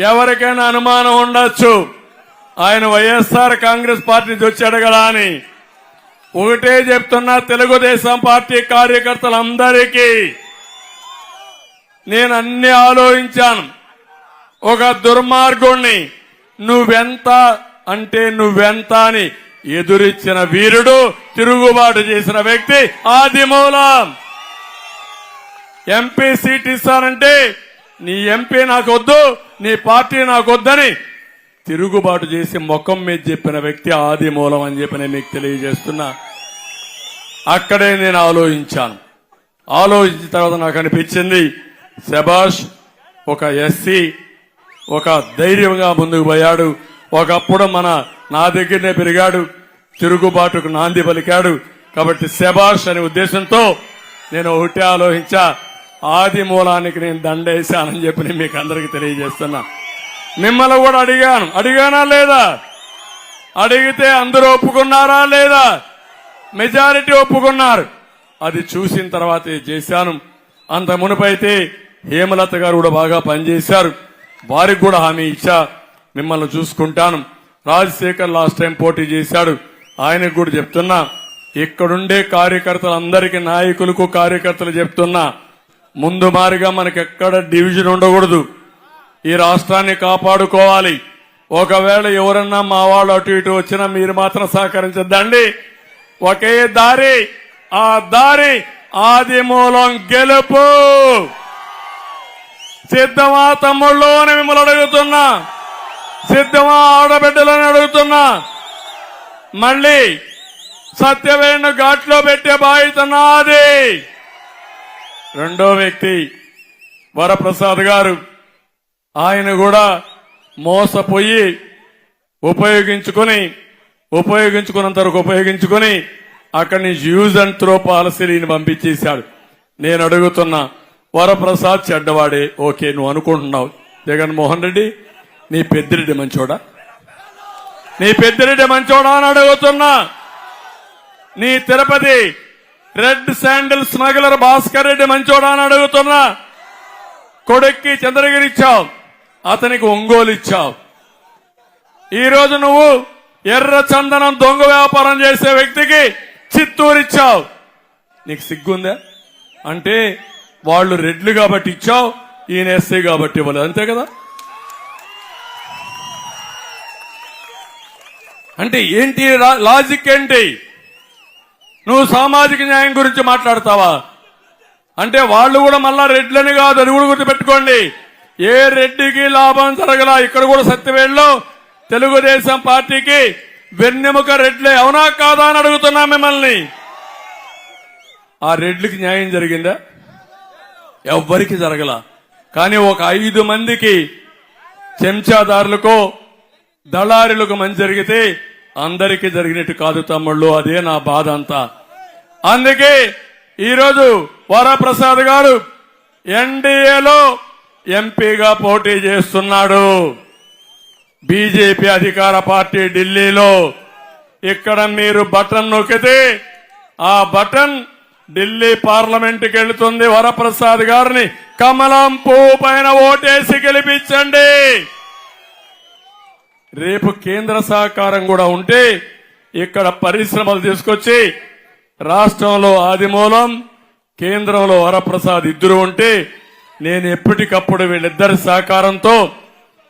ఎవరికైనా అనుమానం ఉండొచ్చు ఆయన వైఎస్ఆర్ కాంగ్రెస్ పార్టీ నుంచి వచ్చాడు కదా అని. ఒకటే చెప్తున్నా, తెలుగుదేశం పార్టీ కార్యకర్తలందరికీ నేను అన్ని ఆలోచించాను. ఒక దుర్మార్గుణ్ణి నువ్వెంత అంటే నువ్వెంత అని ఎదురిచ్చిన వీరుడు, తిరుగుబాటు చేసిన వ్యక్తి ఆదిమూలం. ఎంపీ సీట్ ఇస్తానంటే నీ ఎంపీ నాకొద్దు, నీ పార్టీ నాకొద్దని తిరుగుబాటు చేసి ముఖం మీద చెప్పిన వ్యక్తి ఆదిమూలం అని చెప్పి నేను మీకు తెలియజేస్తున్నా. అక్కడే నేను ఆలోచించాను. ఆలోచించిన తర్వాత నాకు అనిపించింది, శభాష్, ఒక ఎస్సీ ఒక ధైర్యంగా ముందుకు పోయాడు. ఒకప్పుడు నా దగ్గరనే పెరిగాడు, తిరుగుబాటుకు నాంది పలికాడు. కాబట్టి శభాష్ అనే ఉద్దేశంతో నేను ఒకటే ఆలోచించా, ఆదిమూలానికి నేను దండేశానని చెప్పి నేను మీకు అందరికీ తెలియజేస్తున్నా. మిమ్మల్ని కూడా అడిగానా లేదా? అడిగితే అందరూ ఒప్పుకున్నారా లేదా? మెజారిటీ ఒప్పుకున్నారు. అది చూసిన తర్వాతే చేశాను. అంత మునుపైతే హేమలత గారు కూడా బాగా పనిచేశారు, వారికి కూడా హామీ ఇచ్చా, మిమ్మల్ని చూసుకుంటాను. రాజశేఖర్ లాస్ట్ టైం పోటీ చేశాడు, ఆయనకు కూడా చెప్తున్నా, ఇక్కడుండే కార్యకర్తలందరికీ, నాయకులకు కార్యకర్తలు చెప్తున్నా, ముందు మారిగా మనకెక్కడ డివిజన్ ఉండకూడదు. ఈ రాష్ట్రాన్ని కాపాడుకోవాలి. ఒకవేళ ఎవరన్నా మా వాళ్ళు అటు ఇటు వచ్చినా మీరు మాత్రం సహకరించద్దండి. ఒకే దారి, ఆ దారి ఆదిమూలం గెలుపు. సిద్ధమా తమ్ముళ్ళు అని మిమ్మల్ని అడుగుతున్నా, సిద్ధమా ఆడబిడ్డలని అడుగుతున్నా. మళ్ళీ సత్యవేణు ఘాట్లో పెట్టే బాధ్యత నాది. రెండో వ్యక్తి వరప్రసాద్ గారు, ఆయన కూడా మోసపోయి ఉపయోగించుకున్నంత వరకు ఉపయోగించుకుని అక్కడి నుంచి యూజ్ అండ్ త్రో పాలసీని పంపించేశాడు. నేను అడుగుతున్నా, వరప్రసాద్ చెడ్డవాడే, ఓకే నువ్వు అనుకుంటున్నావు. జగన్మోహన్ రెడ్డి నీ పెద్దిరెడ్డి మంచోడా? నీ పెద్దిరెడ్డి మంచోడా అని అడుగుతున్నా. నీ Tirupati red sandal smuggler Bhaskar Reddy మంచోడా అని అడుగుతున్నా. కొడుక్కి చంద్రగిరి ఇచ్చావు, అతనికి ఒంగోలు ఇచ్చావు. ఈరోజు నువ్వు ఎర్ర చందనం దొంగ వ్యాపారం చేసే వ్యక్తికి చిత్తూరు ఇచ్చావు. నీకు సిగ్గుందా? అంటే వాళ్ళు రెడ్లు కాబట్టి ఇచ్చావు, ఈయన ఎస్సీ కాబట్టి ఇవ్వలేదు, అంతే కదా? అంటే ఏంటి లాజిక్? ఏంటి? నువ్వు సామాజిక న్యాయం గురించి మాట్లాడతావా? అంటే వాళ్ళు కూడా మళ్ళా రెడ్లని కాదు, అది కూడా గుర్తుపెట్టుకోండి. ఏ రెడ్డికి లాభం జరగలా. ఇక్కడ కూడా సత్యవేడులో తెలుగుదేశం పార్టీకి వెన్నెముక రెడ్లే, అవునా కాదా అని అడుగుతున్నా మిమ్మల్ని. ఆ రెడ్లకి న్యాయం జరిగిందా? ఎవ్వరికి జరగల. కానీ ఒక 5 మందికి చెంచాదారులకో దళారులకు మంచి జరిగితే అందరికీ జరిగినట్టు కాదు తమ్ముళ్ళు. అదే నా బాధ అంతా. అందుకే ఈరోజు వరప్రసాద్ గారు ఎన్డీఏలో ఎంపీగా పోటీ చేస్తున్నాడు. బీజేపీ అధికార పార్టీ ఢిల్లీలో. ఇక్కడ మీరు బటన్ నొక్కితే ఆ బటన్ ఢిల్లీ పార్లమెంటుకి వెళుతుంది. వరప్రసాద్ గారిని కమలం పువ్వు పైన ఓటేసి గెలిపించండి. రేపు కేంద్ర సహకారం కూడా ఉంటే ఇక్కడ పరిశ్రమలు తీసుకొచ్చి రాష్ట్రంలో ఆదిమూలం, కేంద్రంలో వరప్రసాద్ ఇద్దరు ఉంటే నేను ఎప్పటికప్పుడు వీళ్ళిద్దరి సహకారంతో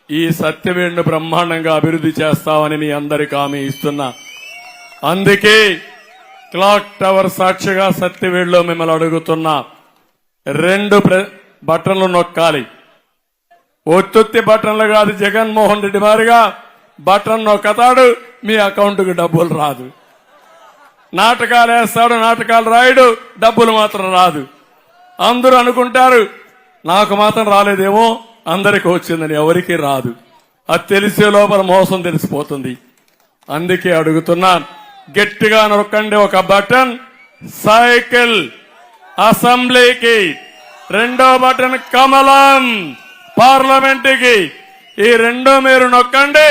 ఈ సత్యవేడును బ్రహ్మాండంగా అభివృద్ధి చేస్తామని మీ అందరికీ హామీ ఇస్తున్నా. అందుకే క్లాక్ టవర్ సాక్షిగా సత్యవేడులో మిమ్మల్ని అడుగుతున్నా, 2 బటన్లు నొక్కాలి. ఒత్తుత్తి బటన్లు కాదు. జగన్మోహన్ రెడ్డి వారిగా బటన్ నొక్కతాడు, మీ అకౌంట్కి డబ్బులు రాదు. నాటకాలు వేస్తాడు, నాటకాలు రాయడు, డబ్బులు మాత్రం రాదు. అందరూ అనుకుంటారు నాకు మాత్రం రాలేదేమో, అందరికీ వచ్చిందని. ఎవరికీ రాదు. అది తెలిసే లోపల మోసం తెలిసిపోతుంది. అందుకే అడుగుతున్నా, గట్టిగా నొక్కండి ఒక బటన్ సైకిల్ అసెంబ్లీకి, 2వ బటన్ కమలం పార్లమెంటుకి. ఈ 2 మీరు నొక్కండి.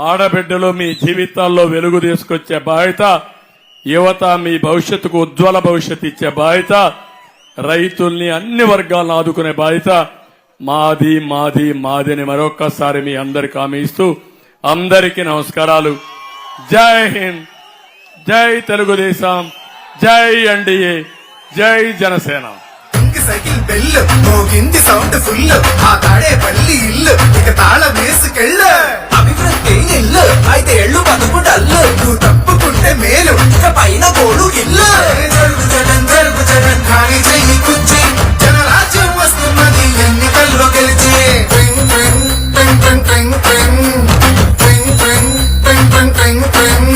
ఆడబిడ్డలు మీ జీవితాల్లో వెలుగు తీసుకొచ్చే బాధ్యత, యువత మీ భవిష్యత్తుకు ఉజ్వల భవిష్యత్తు ఇచ్చే బాధ్యత, రైతుల్ని అన్ని వర్గాలను ఆదుకునే బాధ్యత మాది మాది మాది అని మరొక్కసారి మీ అందరికి హామీ ఇస్తూ అందరికీ నమస్కారాలు. జై హింద్, జై తెలుగుదేశం, జై ఎన్డీఏ, జై జనసేన. సైకిల్ బెల్ మోగింది సౌండ్ ఫుల్, ఆ తాడే పల్లి ఇల్లు ఇక తాళ వేసుకెళ్ళు. అభివృద్ధి ఇల్లు 5 ఏళ్ళు బతుకు డల్లు, నువ్వు తప్పుకుంటే మేలు ఇక పైన గోడు ఇల్లు. జరుగు జగన్ జరుగు జగన్ ఖాళీ చెయ్యి కుర్చీ, జనరాజ్యం వస్తున్నది ఎన్నికల్లో గెలిచి. ట్రింగ్ ట్రింగ్ ట్రింగ్ ట్రింగ్ ట్రింగ్ ట్రింగ్ ట్రింగ్ ట్రింగ్ ట్రింగ్ ట్రింగ్ ట్రింగ్.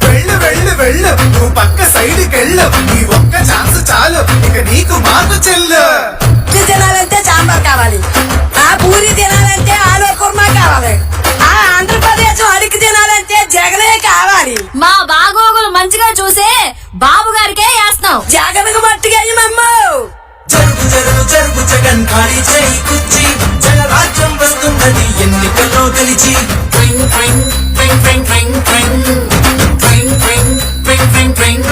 వెళ్ళు వెళ్ళు వెళ్ళు, నువ్వు పక్క సైడ్కి వెళ్ళు, నీ ఒక్క ఛాన్స్ చాలు ఇక నీకు మార్పు చెల్లు. తినాలంటే సాంబార్ కావాలి, ఆ పూరి తినాలంటే ఆలు కుర్మా కావాలి, ఆ ఆంధ్రప్రదేశ్ అడిగి తినాలంటే జగనే కావాలి. మా బాగోగులు మంచిగా చూసే బాబు గారికే వేస్తాం. జగన్కు మట్టిగా జరుగు జరుగు జరుగు జగన్ ఖాళీ చేయి కుర్చీ, జనరాజ్యం వస్తున్నది ఎన్నికల్లో గెలిచి. ట్రింగ్ ట్రింగ్ ట్రింగ్ ట్రింగ్ ట్రింగ్ ట్రింగ్ ట్రింగ్ ట్రింగ్ ట్రింగ్ ట్రింగ్ ట్రింగ్.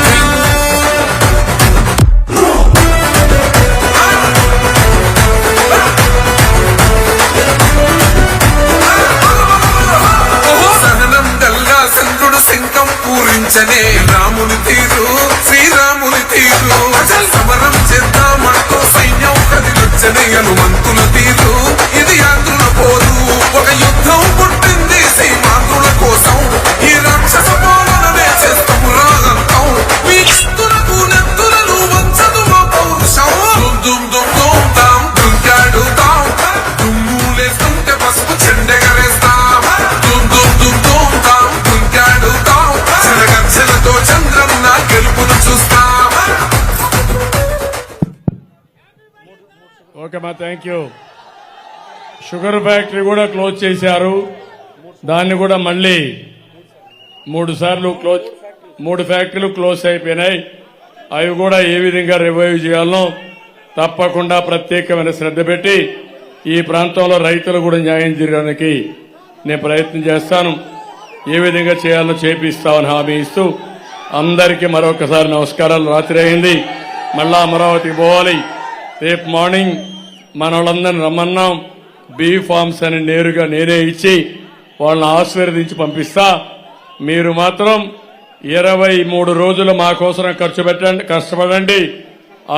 సహనం గల్లా చంద్రుడు శంఖం పూరించనే రాముని తీరు శ్రీరాముని తీరు. సమరం చేద్దామంటూ సైన్యం కదిలొచ్చనే హనుమంతుల తీరు. ఇది ఆంధ్రుల పోరు, ఒక యుద్ధం పుట్టింది సీమాంధ్రుల కోసం. ఈ రాక్షస పాలననే చేస్తాము రాగంతం. మీ చిత్తులకు నెత్తులను వంచదు మా పౌరుషం. దుమ్ దుమ్ దుమ్ తాం దుంకాడుతాం, దుమ్ములేస్తుంటే పసుపు చెండెగరేస్తాం. దుమ్ దుమ్ దుమ్ దుమ్ తాం దుంకాడుతాం, చిరగర్జనతో చంద్రన్న గెలుపును చూస్తాం. ఓకే మా, థ్యాంక్ యూ. షుగర్ ఫ్యాక్టరీ కూడా క్లోజ్ చేశారు. దాన్ని కూడా మళ్ళీ 3 సార్లు క్లోజ్, 3 ఫ్యాక్టరీలు క్లోజ్ అయిపోయినాయి. అవి కూడా ఏ విధంగా రివైవ్ చేయాలనో తప్పకుండా ప్రత్యేకమైన శ్రద్ధ పెట్టి ఈ ప్రాంతంలో రైతులు కూడా న్యాయం చేయడానికి నేను ప్రయత్నం చేస్తాను. ఏ విధంగా చేయాలో చేపిస్తామని హామీ ఇస్తూ అందరికీ మరొకసారి నమస్కారాలు. రాత్రి అయింది, మళ్ళా అమరావతికి పోవాలి. రేపు మార్నింగ్ మన వాళ్ళందరినీ రమ్మన్నాం. బీ ఫార్మ్స్ అని నేరుగా నేనే ఇచ్చి వాళ్ళని ఆశీర్వదించి పంపిస్తా. మీరు మాత్రం 23 రోజులు మా కోసం కష్టపడండి.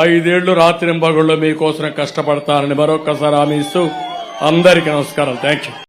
5 ఏళ్లు రాత్రింబగళ్ళు మీకోసం కష్టపడతానని మరొకసారి హామీ ఇస్తూ అందరికీ నమస్కారం. Thank you.